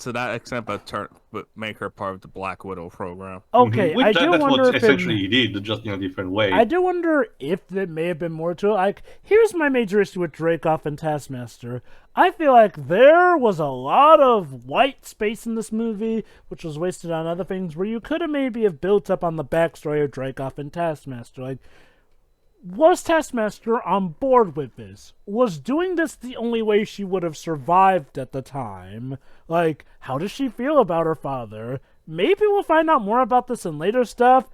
to that extent, but make her part of the Black Widow program. Okay, That's wonder what if essentially he did, just in a different way. I do wonder if there may have been more to it. Like, here's my major issue with Dreykov and Taskmaster. I feel like there was a lot of white space in this movie, which was wasted on other things, where you could have maybe have built up on the backstory of Dreykov and Taskmaster. Like, was Taskmaster on board with this? Was doing this the only way she would have survived at the time? Like, how does she feel about her father? Maybe we'll find out more about this in later stuff,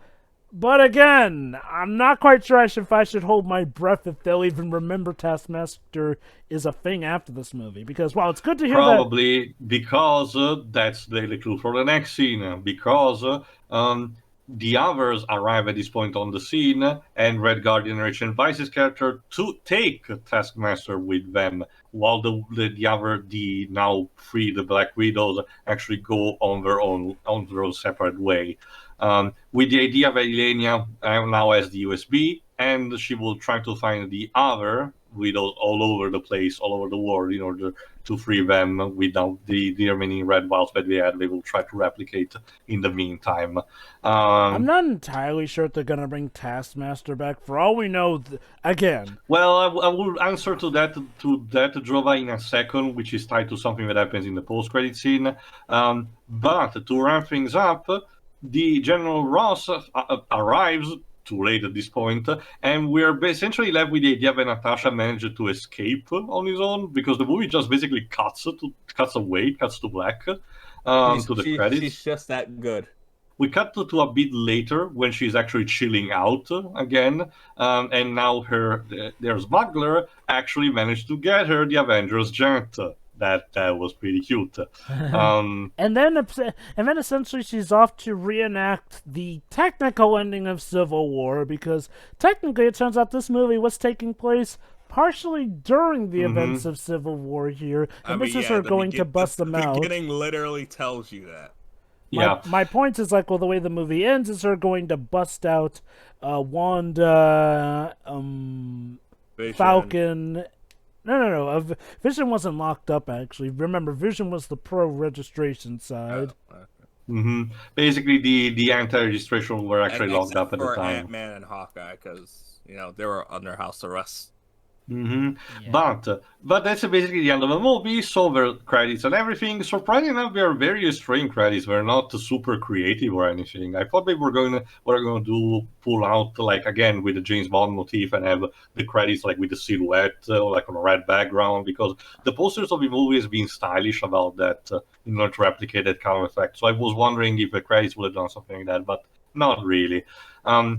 But again, I'm not quite sure if I should hold my breath if they'll even remember Taskmaster is a thing after this movie. Because while it's good to hear Probably because that's the clue for the next scene. Because the others arrive at this point on the scene, and Red Guardian Rich invites his character to take Taskmaster with them, while the now free the Black Widows actually go on their own separate way. With the idea that Elenia now has the USB, and she will try to find the other widows all over the place, all over the world, in order to free them without the remaining red vials that they had. They will try to replicate in the meantime. I'm not entirely sure if they're going to bring Taskmaster back. For all we know, again. Well, I will answer to that, Jovah, in a second, which is tied to something that happens in the post-credit scene. But to ramp things up, the General Ross arrives too late at this point, and we're essentially left with the idea that Natasha managed to escape on his own, because the movie just basically cuts to black, to the credits. She's just that good. We cut to a bit later when she's actually chilling out again, and now their smuggler actually managed to get her the Avengers jet. That was pretty cute. And then essentially she's off to reenact the technical ending of Civil War, because technically it turns out this movie was taking place partially during the events of Civil War here, and this is her going to bust them out. The beginning literally tells you that. My point is, like, well, the way the movie ends is her going to bust out Wanda, Falcon. No. Vision wasn't locked up, actually. Remember, Vision was the pro-registration side. Basically, the anti-registration were actually locked up at the time. Ant-Man and Hawkeye, because they were under house arrest. Yeah. But that's basically the end of the movie. So the credits and everything. Surprisingly enough, they are very restrained credits. They're not super creative or anything. I thought they were going to pull out, like, again with the James Bond motif and have the credits like with the silhouette, like on a red background, because the posters of the movie has been stylish about that, in order to replicate that kind of effect. So I was wondering if the credits would have done something like that, but not really.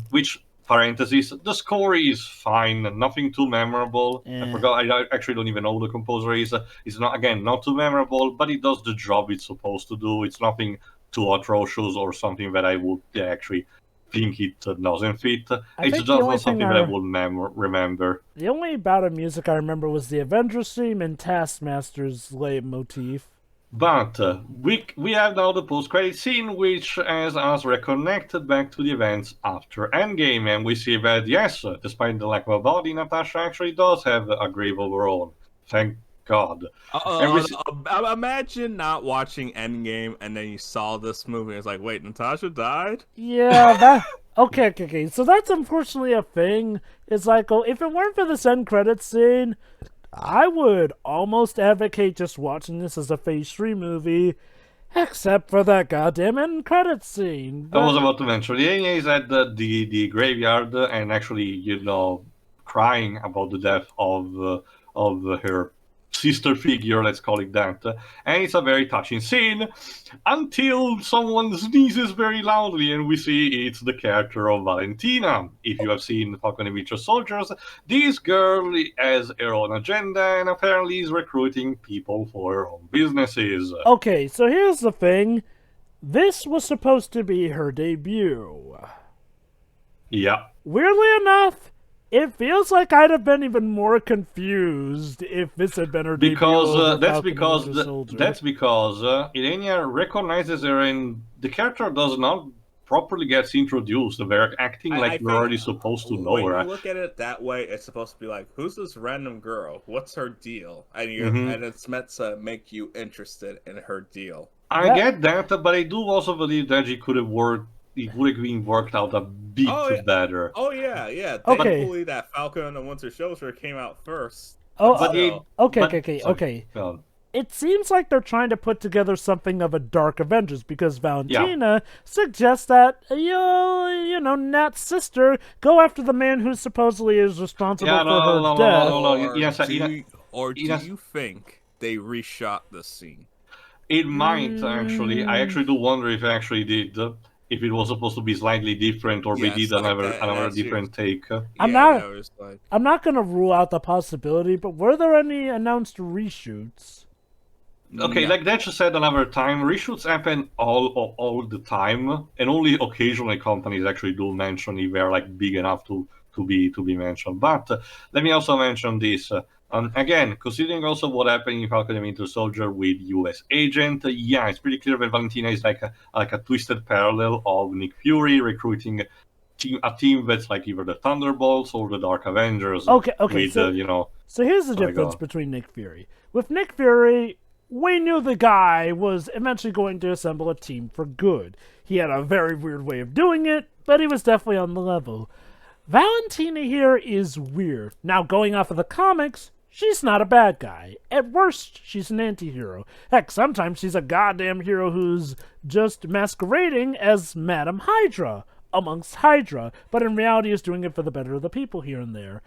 Which, parentheses, the score is fine, nothing too memorable. I forgot, I actually don't even know who the composer is. It's not too memorable, but it does the job it's supposed to do. It's nothing too atrocious or something that I would actually think it doesn't fit. It's just not something that I would remember. The only bout of music I remember was the Avengers theme and Taskmaster's leitmotif. But we have now the post-credit scene, which has us reconnected back to the events after Endgame, and we see that, yes, despite the lack of a body, Natasha actually does have a grave of her own. Thank God. Imagine not watching Endgame, and then you saw this movie, and it's like, wait, Natasha died? Yeah, Okay, so that's unfortunately a thing. It's like, oh, if it weren't for this end credits scene, I would almost advocate just watching this as a Phase 3 movie, except for that goddamn end credits scene. I was about to mention, Elenia is at the graveyard and actually, crying about the death of her sister figure, let's call it that. And it's a very touching scene until someone sneezes very loudly and we see it's the character of Valentina. If you have seen Falcon and Winter Soldiers, this girl has her own agenda and apparently is recruiting people for her own businesses. Okay, so here's the thing. This was supposed to be her debut. Yeah. Weirdly enough, it feels like I'd have been even more confused if this had been her debut. That's because Elenia recognizes her, and the character does not properly gets introduced. They're acting like we're already supposed to know her. When you look at it that way, it's supposed to be like, who's this random girl? What's her deal? And and it's meant to make you interested in her deal. I get that, but I do also believe that it would have been worked out a bit better. Oh yeah. Thankfully that Falcon and the Winter Soldier came out first. Okay. It seems like they're trying to put together something of a dark Avengers, because Valentina suggests that Nat's sister go after the man who supposedly is responsible for her death. Or do you think they reshot the scene? It might actually. I actually do wonder if they actually did. if it was supposed to be slightly different, or we Yes, did like another that, another that's your- different take. I'm Yeah, not- that was like I'm not gonna rule out the possibility, but were there any announced reshoots? Okay, no. like Dash said another time, reshoots happen all the time, and only occasionally companies actually do mention if they're like big enough to be mentioned. But let me also mention this. Again, considering also what happened in Falcon and Winter Soldier with U.S. Agent, yeah, it's pretty clear that Valentina is like a twisted parallel of Nick Fury recruiting a team that's like either the Thunderbolts or the Dark Avengers. Okay, With so so here's the Sorry, go difference on. between Nick Fury. With Nick Fury, we knew the guy was eventually going to assemble a team for good. He had a very weird way of doing it, but he was definitely on the level. Valentina here is weird. Now, going off of the comics, she's not a bad guy. At worst, she's an anti-hero. Heck, sometimes she's a goddamn hero who's just masquerading as Madam Hydra amongst Hydra, but in reality is doing it for the better of the people here and there.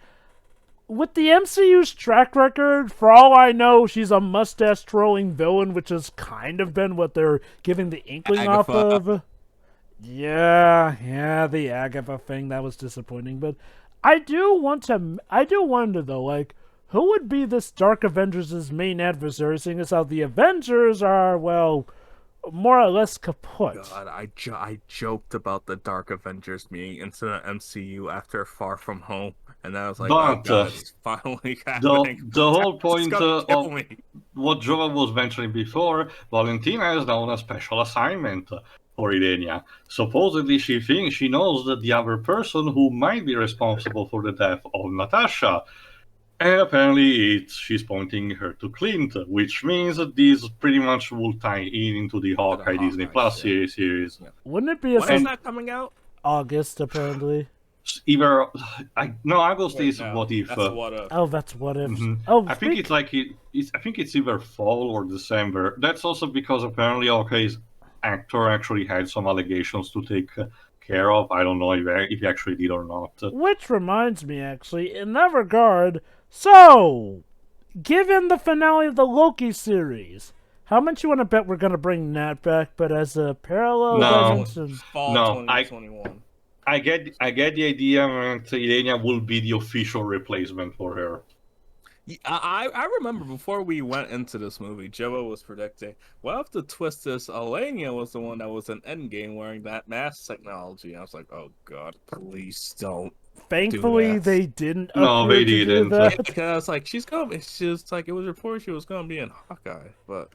With the MCU's track record, for all I know, she's a mustache-twirling villain, which has kind of been what they're giving the inkling off Agatha. of. Yeah, the Agatha thing, that was disappointing, but I do wonder though, like, who would be this Dark Avengers' main adversary, seeing as how the Avengers are, well, more or less kaput. God, I joked about the Dark Avengers being into the MCU after Far From Home, and I was like, oh But, God, it's finally happening. the whole It's point gonna kill of me. what Jovah was mentioning before, Valentina has now on a special assignment for Irenia. Supposedly, she thinks she knows that the other person who might be responsible for the death of Natasha. And apparently, she's pointing her to Clint, which means that this pretty much will tie into the Hawkeye Disney Hawkeye Plus shit. series. Yeah. Wouldn't it be a When is some that coming out? August, apparently? Either, August Wait, is no, what if. That's what if. Oh, that's what if. Mhm. Oh, I think I think it's either fall or December. That's also because apparently Hawkeye's actor actually had some allegations to take care of. I don't know if he actually did or not. Which reminds me, actually, in that regard, so, given the finale of the Loki series, how much you want to bet we're going to bring Nat back, but as a parallel No. dimension? Fall No, 2021. I get the idea that Ilenia will be the official replacement for her. Yeah, I remember before we went into this movie, Jovah was predicting, what if the twist is Elenia was the one that was in Endgame wearing that mask technology? I was like, oh God, please don't. Thankfully, that. they didn't No, appear they to do didn't. that. Because like she's just like it was reported she was gonna be in Hawkeye, but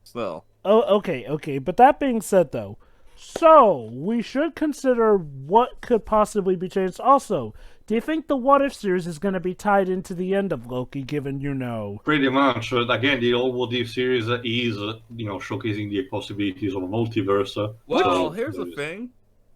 still. Oh, okay. But that being said, though, so we should consider what could possibly be changed. Also, do you think the What If series is going to be tied into the end of Loki, given, Pretty much. Again, the old What If series is, showcasing the possibilities of a multiverse. Well, So, here's the thing,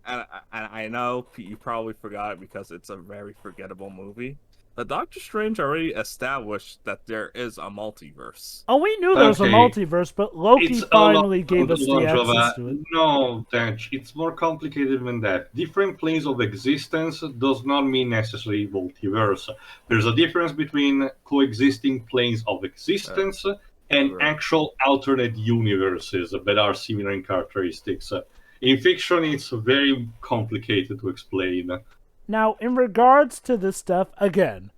and I know you probably forgot it because it's a very forgettable movie. But Doctor Strange already established that there is a multiverse. Oh, we knew there was a Okay. multiverse, but Loki finally gave us the access to it. No, Dench, it's more complicated than that. Different planes of existence does not mean necessarily multiverse. There's a difference between coexisting planes of existence and Right. actual alternate universes that are similar in characteristics. In fiction, it's very complicated to explain. Now, in regards to this stuff, again,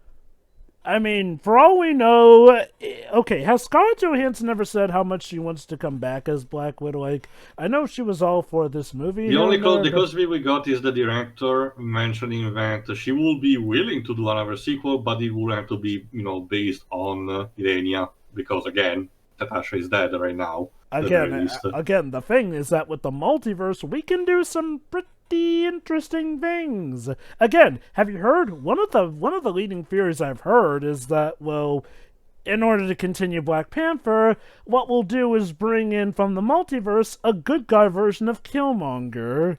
I mean, for all we know, okay, has Scarlett Johansson ever said how much she wants to come back as Black Widow? Like, I know she was all for this movie. The only here and there, close we got is the director mentioning that she will be willing to do another sequel, but it will have to be, based on Ilenia, because again, Natasha is dead right now. at the very least. Again, the thing is that with the multiverse, we can do some pretty interesting things. Again, have you heard one of the leading theories I've heard is that, well, in order to continue Black Panther, what we'll do is bring in from the multiverse a good guy version of Killmonger,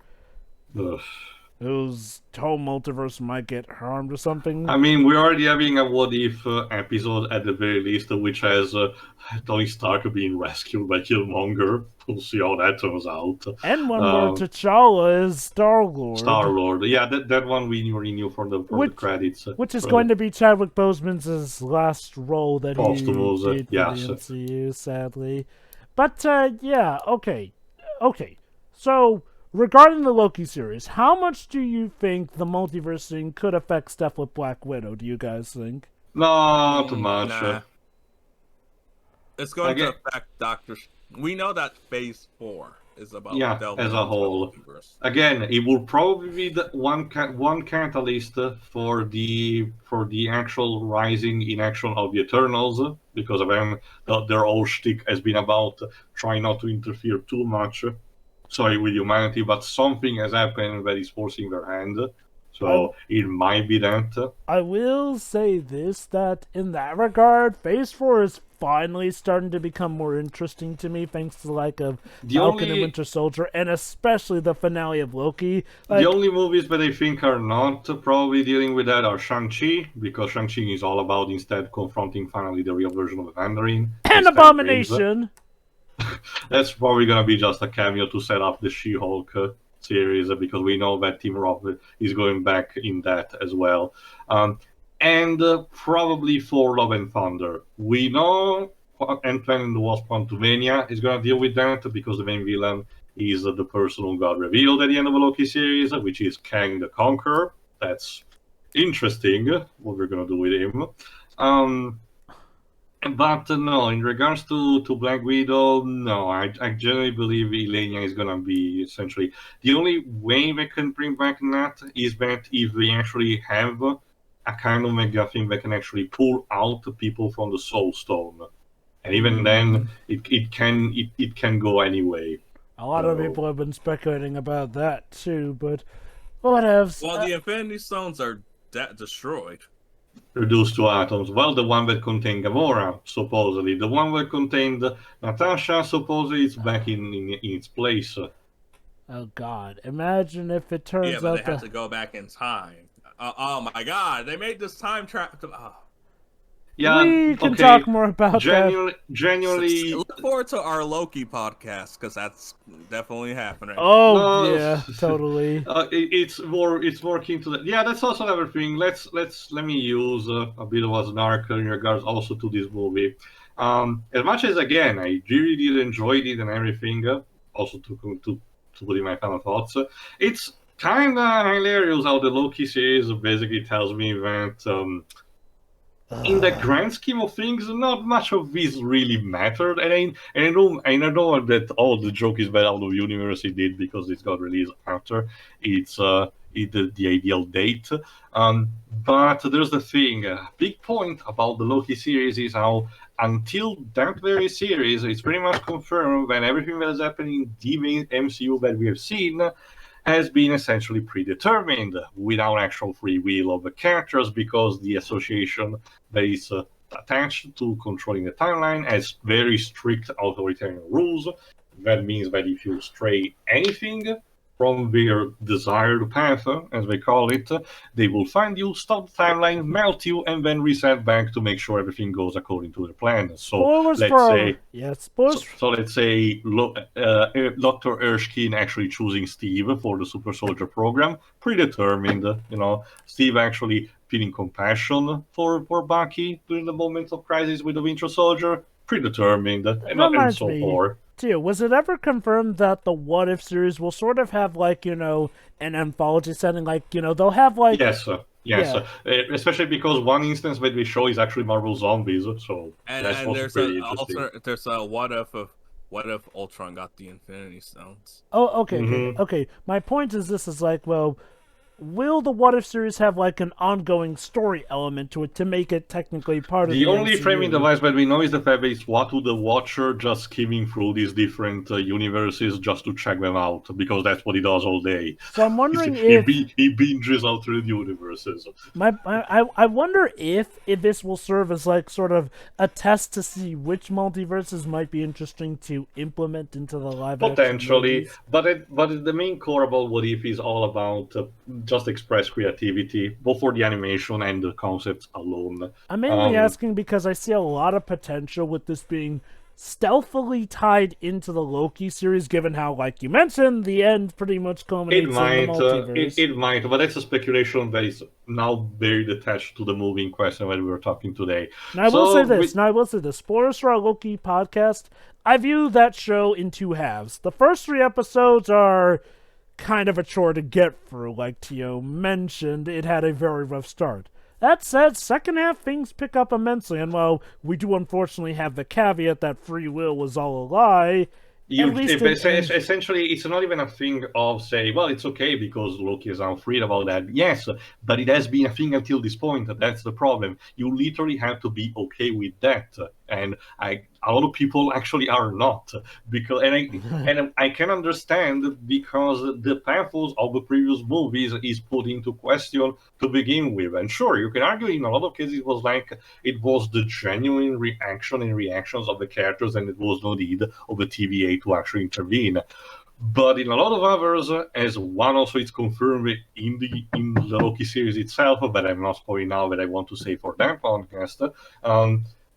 Ugh. whose whole multiverse might get harmed or something. I mean, we're already having a what if episode at the very least, which has Tony Stark being rescued by Killmonger. We'll see how that turns out. And one where T'Challa is Star-Lord. Star-Lord. Yeah, that one we already knew from the credits. Which is going to be Chadwick Boseman's last role that Posthumous, he did for yes. the MCU, sadly. But, yeah, okay. So, regarding the Loki series, how much do you think the multiversing could affect stuff with Black Widow? Do you guys think? Not much. Nah. It's going Again- to affect Doctor. We know that Phase 4 is about delving as a into the whole. multiverse. Again, it will probably be the one catalyst for the actual rising in action of the Eternals, because again, their whole shtick has been about trying not to interfere too much, with humanity, but something has happened that is forcing their hand. So it might be that. I will say this, that in that regard, Phase 4 is finally starting to become more interesting to me, thanks to the like of Falcon and Winter Soldier, and especially the finale of Loki. The only movies that I think are not probably dealing with that are Shang-Chi, because Shang-Chi is all about instead confronting finally the real version of the Mandarin. And Abomination! That's probably going to be just a cameo to set up the She-Hulk series, because we know that Tim Roth is going back in that as well. And probably for Love and Thunder. We know Ant-Man and the Wasp: Quantumania is going to deal with that, because the main villain is the person who got revealed at the end of the Loki series, which is Kang the Conqueror. That's interesting, what we're going to do with him. But no, in regards to Black Widow, no, I generally believe Elenia is gonna be essentially the only way they can bring back Nat is that if they actually have a kind of MacGuffin that can actually pull out the people from the Soul Stone, and even then, it can go anyway. A lot of people have been speculating about that too, but whatevs. Well, the Infinity Stones are destroyed. Reduced to atoms. Well, the one that contained Gamora, supposedly. The one that contained Natasha, supposedly it's back in its place. Oh God! Imagine if it turns out they have to go back in time. Oh my God! They made this time trap. Yeah, we can talk more about that. Genuinely, look forward to our Loki podcast, because that's definitely happening. Oh yeah, totally. It's more akin to that. Yeah, that's also another thing. Let me use a bit of a snark in regards also to this movie. As much as again, I really did enjoy it and everything. Also to put in my final thoughts, it's kind of hilarious how the Loki series basically tells me that. In the grand scheme of things, not much of this really mattered, and I know that the joke is that out of universe it did because it got released after it's the ideal date. But there's the thing: a big point about the Loki series is how until that very series, it's pretty much confirmed that everything that has happened in the main MCU that we have seen has been essentially predetermined without actual free will of the characters, because the association that is attached to controlling the timeline has very strict authoritarian rules. That means that if you stray anything from their desired path, as they call it, they will find you, stop the timeline, melt you, and then reset back to make sure everything goes according to the plan. So let's say Dr. Erskine actually choosing Steve for the Super Soldier program, predetermined. Steve actually feeling compassion for Bucky during the moments of crisis with the Winter Soldier, predetermined, and so forth. Teo, was it ever confirmed that the What If series will sort of have an anthology setting? They'll have Yes, sir. Yes, yeah. Especially because one instance that we show is actually Marvel Zombies, so that's also pretty interesting. There's a what if Ultron got the Infinity Stones? Oh, okay, okay. My point is this is will the What If series have an ongoing story element to it to make it technically part of the only MCU? framing device that we know is the fact that it's what to the Watcher just skimming through these different universes just to check them out, because that's what he does all day. So I'm wondering he binges alternate universes. I wonder if this will serve as sort of a test to see which multiverses might be interesting to implement into the live action potentially movies. But the main core about What If is all about just express creativity, both for the animation and the concepts alone. I'm mainly asking because I see a lot of potential with this being stealthily tied into the Loki series, given how, like you mentioned, the end pretty much culminates in the multiverse. It might, but that's a speculation that is now very attached to the movie in question that we were talking today. Now I will say this. Spoilers for our Loki podcast, I view that show in two halves. The first 3 episodes are kind of a chore to get through. Like Teo mentioned, it had a very rough start. That said, second half things pick up immensely, and while we do unfortunately have the caveat that free will was all a lie, Essentially, it's not even a thing of say, well, it's okay because Loki is unfreed about that. Yes, but it has been a thing until this point. That's the problem. You literally have to be okay with that, and a lot of people actually are not, because and I can understand, because the pathos of the previous movies is put into question to begin with. And sure, you can argue in a lot of cases it was the genuine reaction and reactions of the characters, and it was no need of the TVA to actually intervene. But in a lot of others, as one also is confirmed in the Loki series itself, but I'm not spoiling now, but I want to say for that podcast,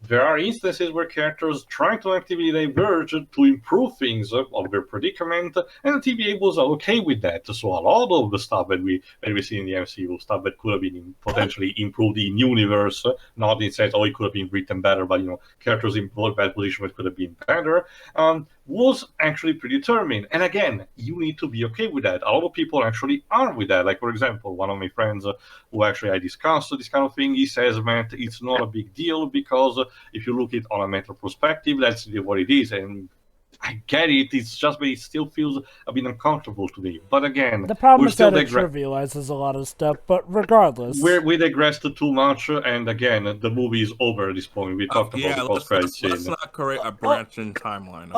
there are instances where characters try to actively diverge to improve things of their predicament, and the TVA was okay with that. So a lot of the stuff that we see in the MCU, stuff that could have been potentially improved in universe, not in sense, it could have been written better, but characters in both bad position that could have been better, was actually predetermined. And again, you need to be okay with that. A lot of people actually are with that. Like, for example, one of my friends who actually I discussed this kind of thing, he says, man, it's not a big deal, because if you look at it on a meta perspective, that's what it is. And I get it. It's just that it still feels a bit uncomfortable to me. But again, the problem is that it trivializes a lot of stuff. But regardless, we digressed too much, and again, the movie is over at this point. We talked about the post-credit scene. Let's not create a branching timeline.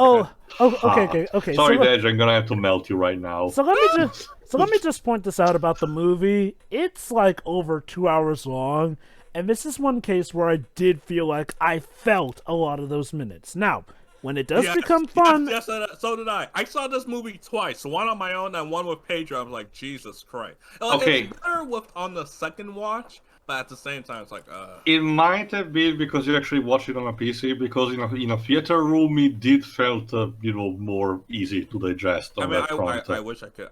Okay. Sorry, Dej, I'm gonna have to melt you right now. So let me just point this out about the movie. It's like over 2 hours long, and this is one case where I did feel like I felt a lot of those minutes. Now, when it does become fun... Yes, so did I. I saw this movie twice, one on my own and one with Pedro. I was like, Jesus Christ. Okay. It's better on the second watch, but at the same time, it's like, It might have been because you actually watched it on a PC, because in a theater room, it did felt, more easy to digest on that front. I wish I could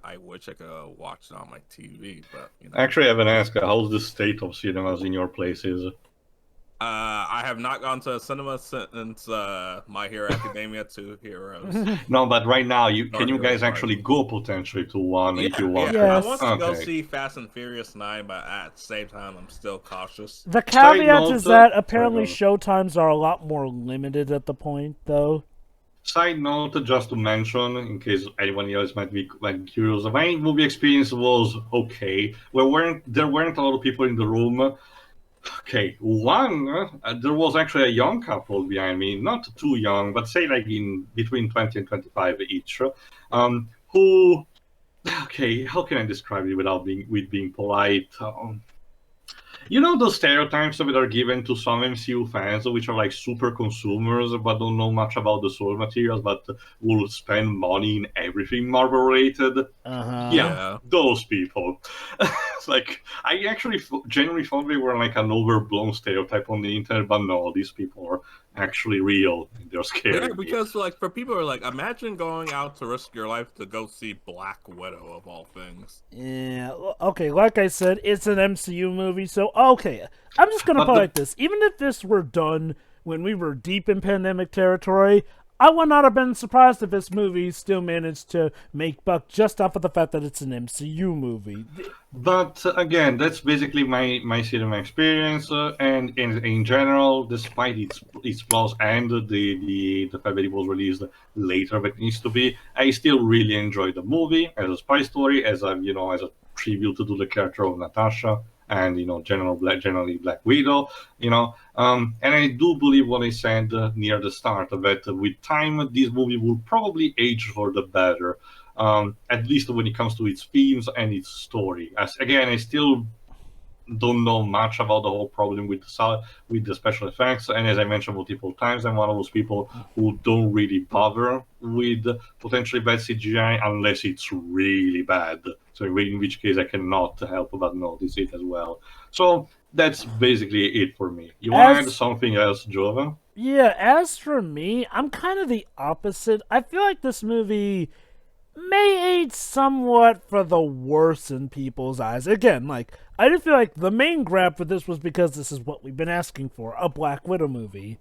watch it on my TV, but, Actually, I haven't asked, how's the state of cinemas in your places? I have not gone to a cinema since My Hero Academia 2 Heroes. No, but right now, can you guys actually go potentially to one if you want? Yeah. I want to go see Fast and Furious 9, but at the same time, I'm still cautious. The caveat is that apparently showtimes are a lot more limited at the point, though. Side note, just to mention, in case anyone else might be curious, my movie experience was okay. There weren't a lot of people in the room. Okay, there was actually a young couple behind me, not too young, but say like in between 20 and 25 each, who, okay, how can I describe it without being polite? Those stereotypes that are given to some MCU fans, which are like super consumers but don't know much about the source materials, but will spend money in everything Marvel related. Yeah, those people. It's like, I actually genuinely thought they were like an overblown stereotype on the internet, but no, these people are actually real. They're scary. Yeah, because like for people who are like, imagine going out to risk your life to go see Black Widow of all things. Yeah, okay, like I said, it's an MCU movie, so okay, I'm just gonna put it like this. Even if this were done when we were deep in pandemic territory, I would not have been surprised if this movie still managed to make buck just off of the fact that it's an MCU movie. But again, that's basically my cinema experience, and in general, despite its flaws and the fact that it was released later than it needs to be, I still really enjoyed the movie as a spy story, as a tribute to the character of Natasha, and generally Black Widow, and I do believe what I said near the start, that with time this movie will probably age for the better, at least when it comes to its themes and its story. As again, I still don't know much about the whole problem with the special effects, and as I mentioned multiple times, I'm one of those people who don't really bother with potentially bad CGI unless it's really bad. So in which case I cannot help but notice it as well. So that's basically it for me. You want to add something else, Jovah? Yeah, as for me, I'm kind of the opposite. I feel like this movie may age somewhat for the worse in people's eyes. Again, like, I do feel like the main grab for this was because this is what we've been asking for, a Black Widow movie.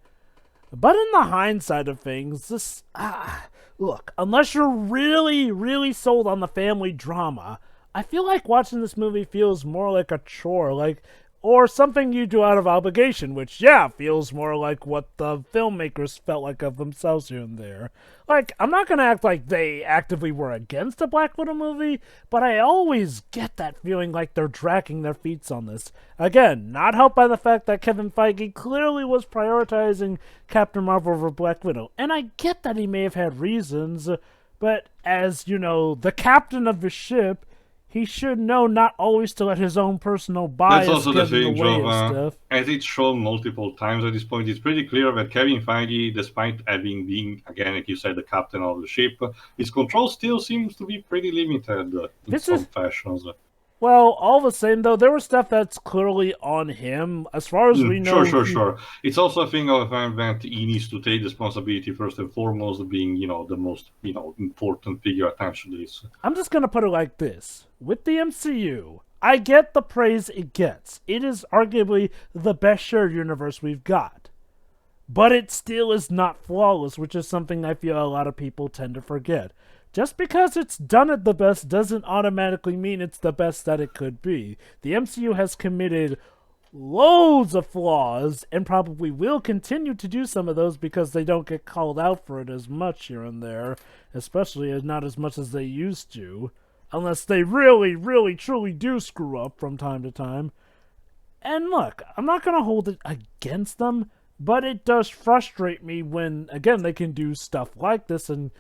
But in the hindsight of things, this... Look, unless you're really, really sold on the family drama, I feel like watching this movie feels more like a chore, or something you do out of obligation, which, yeah, feels more like what the filmmakers felt like of themselves here and there. Like, I'm not gonna act like they actively were against a Black Widow movie, but I always get that feeling like they're dragging their feet on this. Again, not helped by the fact that Kevin Feige clearly was prioritizing Captain Marvel over Black Widow, and I get that he may have had reasons, but as, the captain of the ship, he should know not always to let his own personal bias That's also the get in thing, the way of Jovah. stuff. As it's shown multiple times at this point, it's pretty clear that Kevin Feige, despite having been, again, like you said, the captain of the ship, his control still seems to be pretty limited in some fashions. Well, all the same, though, there was stuff that's clearly on him. As far as we know... Sure. It's also a thing of the fact that he needs to take responsibility first and foremost, being, the most, important figure attached to this. I'm just going to put it like this. With the MCU, I get the praise it gets. It is arguably the best shared universe we've got. But it still is not flawless, which is something I feel a lot of people tend to forget. Just because it's done it the best doesn't automatically mean it's the best that it could be. The MCU has committed loads of flaws and probably will continue to do some of those because they don't get called out for it as much here and there, especially not as much as they used to, unless they really, really, truly do screw up from time to time. And look, I'm not going to hold it against them, but it does frustrate me when, again, they can do stuff like this and,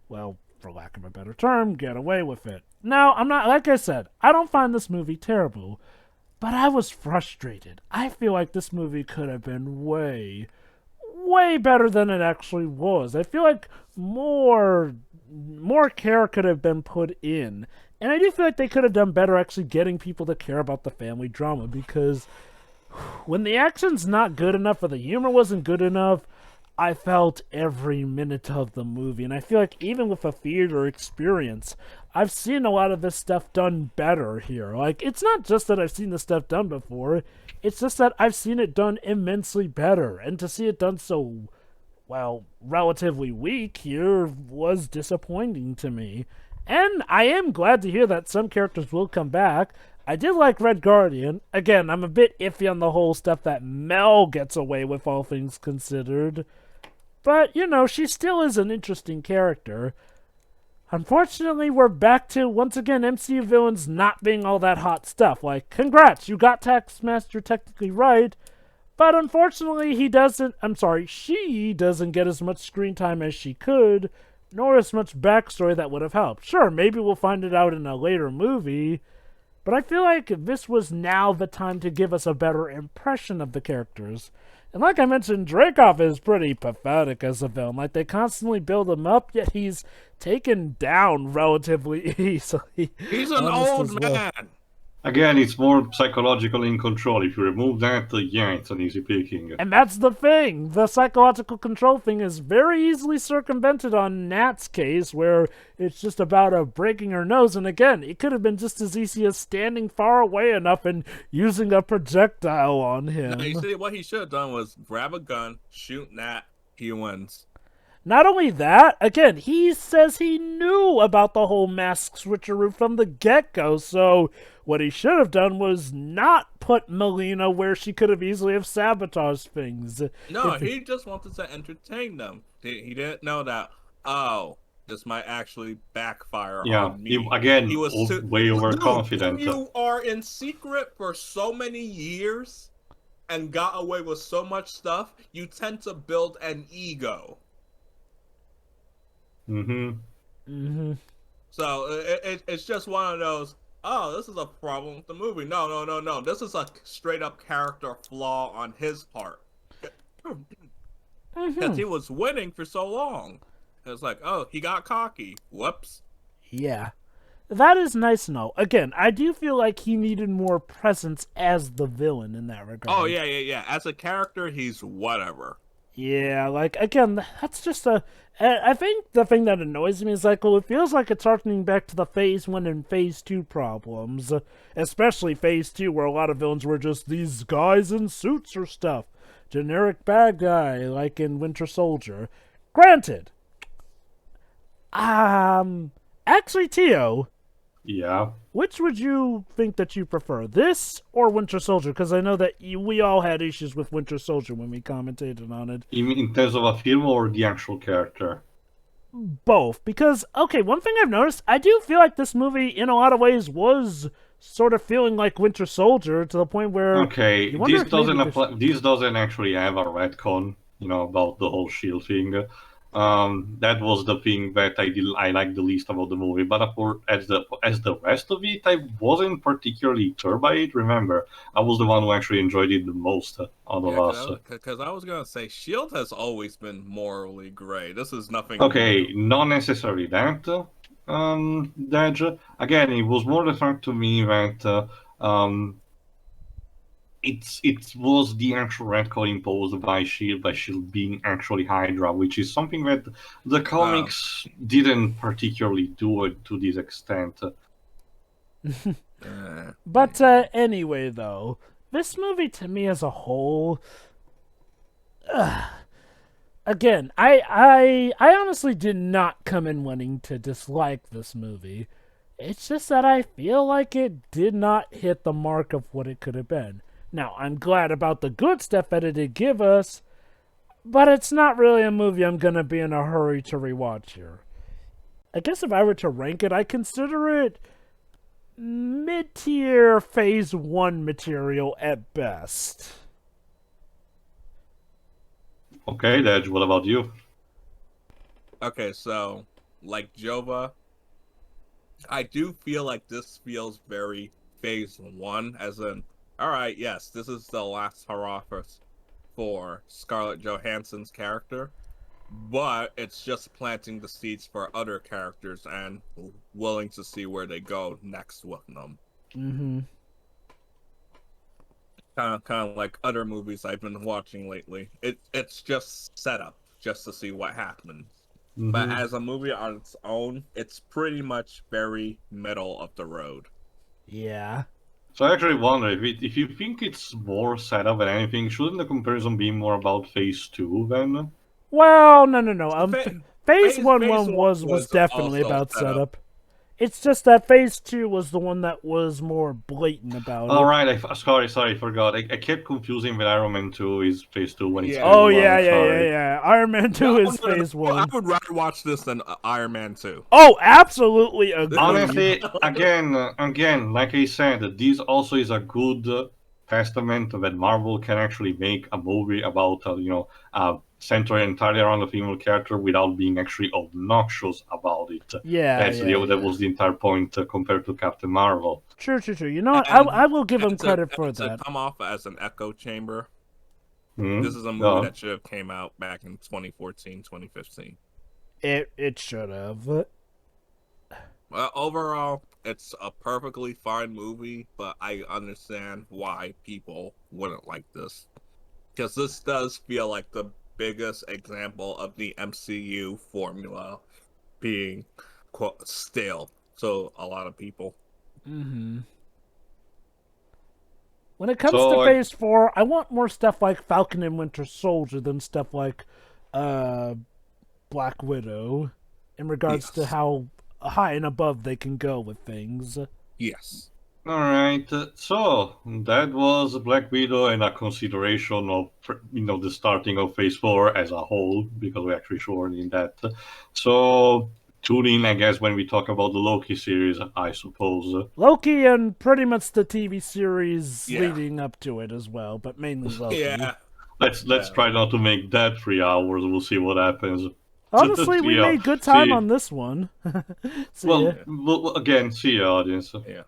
well, for lack of a better term, get away with it. Now, I'm not, like I said, I don't find this movie terrible, but I was frustrated. I feel like this movie could have been way, way better than it actually was. I feel like more care could have been put in, and I do feel like they could have done better actually getting people to care about the family drama, because when the action's not good enough or the humor wasn't good enough, I felt every minute of the movie, and I feel like even with a theater experience, I've seen a lot of this stuff done better here. Like, it's not just that I've seen this stuff done before, it's just that I've seen it done immensely better, and to see it done so, well, relatively weak here was disappointing to me. And I am glad to hear that some characters will come back. I did like Red Guardian. Again, I'm a bit iffy on the whole stuff that Mel gets away with, all things considered. But, she still is an interesting character. Unfortunately, we're back to, once again, MCU villains not being all that hot stuff. Like, congrats, you got Taskmaster technically right, but unfortunately she doesn't get as much screen time as she could, nor as much backstory that would have helped. Sure, maybe we'll find it out in a later movie, but I feel like this was now the time to give us a better impression of the characters. And like I mentioned, Dreykov is pretty pathetic as a villain. Like, they constantly build him up, yet he's taken down relatively easily. He's an old man. Again, it's more psychological in control. If you remove that, yeah, it's an easy picking. And that's the thing. The psychological control thing is very easily circumvented on Nat's case, where it's just about breaking her nose. And again, it could have been just as easy as standing far away enough and using a projectile on him. No, you see, what he should have done was grab a gun, shoot Nat, he wins. Not only that, again, he says he knew about the whole mask switcheroo from the get-go, so what he should have done was not put Melina where she could have easily have sabotaged things. No, he just wanted to entertain them. He didn't know that, this might actually backfire on me. He was way overconfident. Dude, you are in secret for so many years and got away with so much stuff, you tend to build an ego. So it's just one of those, this is a problem with the movie. No. This is a straight up character flaw on his part. Because he was winning for so long. It's like, he got cocky. Whoops. Yeah. That is nice to know. Again, I do feel like he needed more presence as the villain in that regard. Oh, yeah. As a character, he's whatever. Yeah, like, again, that's just I think the thing that annoys me is, like, well, it feels like it's harkening back to the Phase 1 and Phase 2 problems. Especially Phase 2, where a lot of villains were just these guys in suits or stuff. Generic bad guy, like in Winter Soldier. Granted, Actually, Teo, Yeah. which would you think that you prefer, this or Winter Soldier? Because I know that we all had issues with Winter Soldier when we commentated on it. In terms of a film or the actual character? Both, because okay, one thing I've noticed, I do feel like this movie in a lot of ways was sort of feeling like Winter Soldier to the point where Okay, you wonder this if maybe doesn't this- apply. This doesn't actually have a retcon, about the whole Shield thing. That was the thing that I liked the least about the movie. But as the rest of it, I wasn't particularly turned by it. Remember, I was the one who actually enjoyed it the most out of us. Because I was gonna say, Shield has always been morally gray. This is nothing. Okay, new. not necessarily that, Dej. Again, it was more the fact to me that it was the actual retcon imposed by Shield being actually Hydra, which is something that the comics didn't particularly do it to this extent. But anyway, though, this movie to me as a whole, again, I honestly did not come in wanting to dislike this movie. It's just that I feel like it did not hit the mark of what it could have been. Now, I'm glad about the good stuff that it did give us, but it's not really a movie I'm gonna be in a hurry to rewatch here. I guess if I were to rank it, I consider it mid-tier Phase 1 material at best. Okay, Dej, what about you? Okay, so like Jovah, I do feel like this feels very Phase 1, as in, all right, yes, this is the last hurrah for Scarlett Johansson's character, but it's just planting the seeds for other characters and willing to see where they go next with them. Mm-hmm. Kind of like other movies I've been watching lately. It's just setup just to see what happens. Mm-hmm. But as a movie on its own, it's pretty much very middle of the road. Yeah. So I actually wonder if you think it's more setup than anything, shouldn't the comparison be more about Phase 2 then? Well, no. Phase Phase 1 1 was definitely also about setup. setup. It's just that Phase 2 was the one that was more blatant about All it. right, sorry, I forgot. I kept confusing with Iron Man 2 is Phase 2 when it's Yeah. Phase Oh, 1, yeah. sorry. Iron Man 2 No, is no, Phase I 1. would rather watch this than Iron Man 2. Oh, absolutely agree. Honestly, again, like I said, this also is a good testament that Marvel can actually make a movie about, centered entirely around a female character without being actually obnoxious about it. Yeah, That was the entire point compared to Captain Marvel. True. You know what? And- I will give him And credit for to that. come off as an echo chamber, Hmm? this is a movie Go on. that should have came out back in 2014, 2015. It should have. Overall, it's a perfectly fine movie, but I understand why people wouldn't like this. Because this does feel like the biggest example of the MCU formula being, quote, stale to a lot of people. Mm-hmm. When it comes So, to Phase 4, I want more stuff like Falcon and Winter Soldier than stuff like Black Widow in regards to Yes. how high and above they can go with things. Yes. All right, so that was Black Widow and a consideration of the starting of Phase 4 as a whole, because we actually shortened in that. So tune in, I guess, when we talk about the Loki series, I suppose. Loki and pretty much the TV series Yeah. leading up to it as well, but mainly Loki. Yeah. Let's try not to make that 3 hours. We'll see what happens. Honestly, we Yeah, made good time see. on this one. See Well, ya. again, see you, audience. Yeah.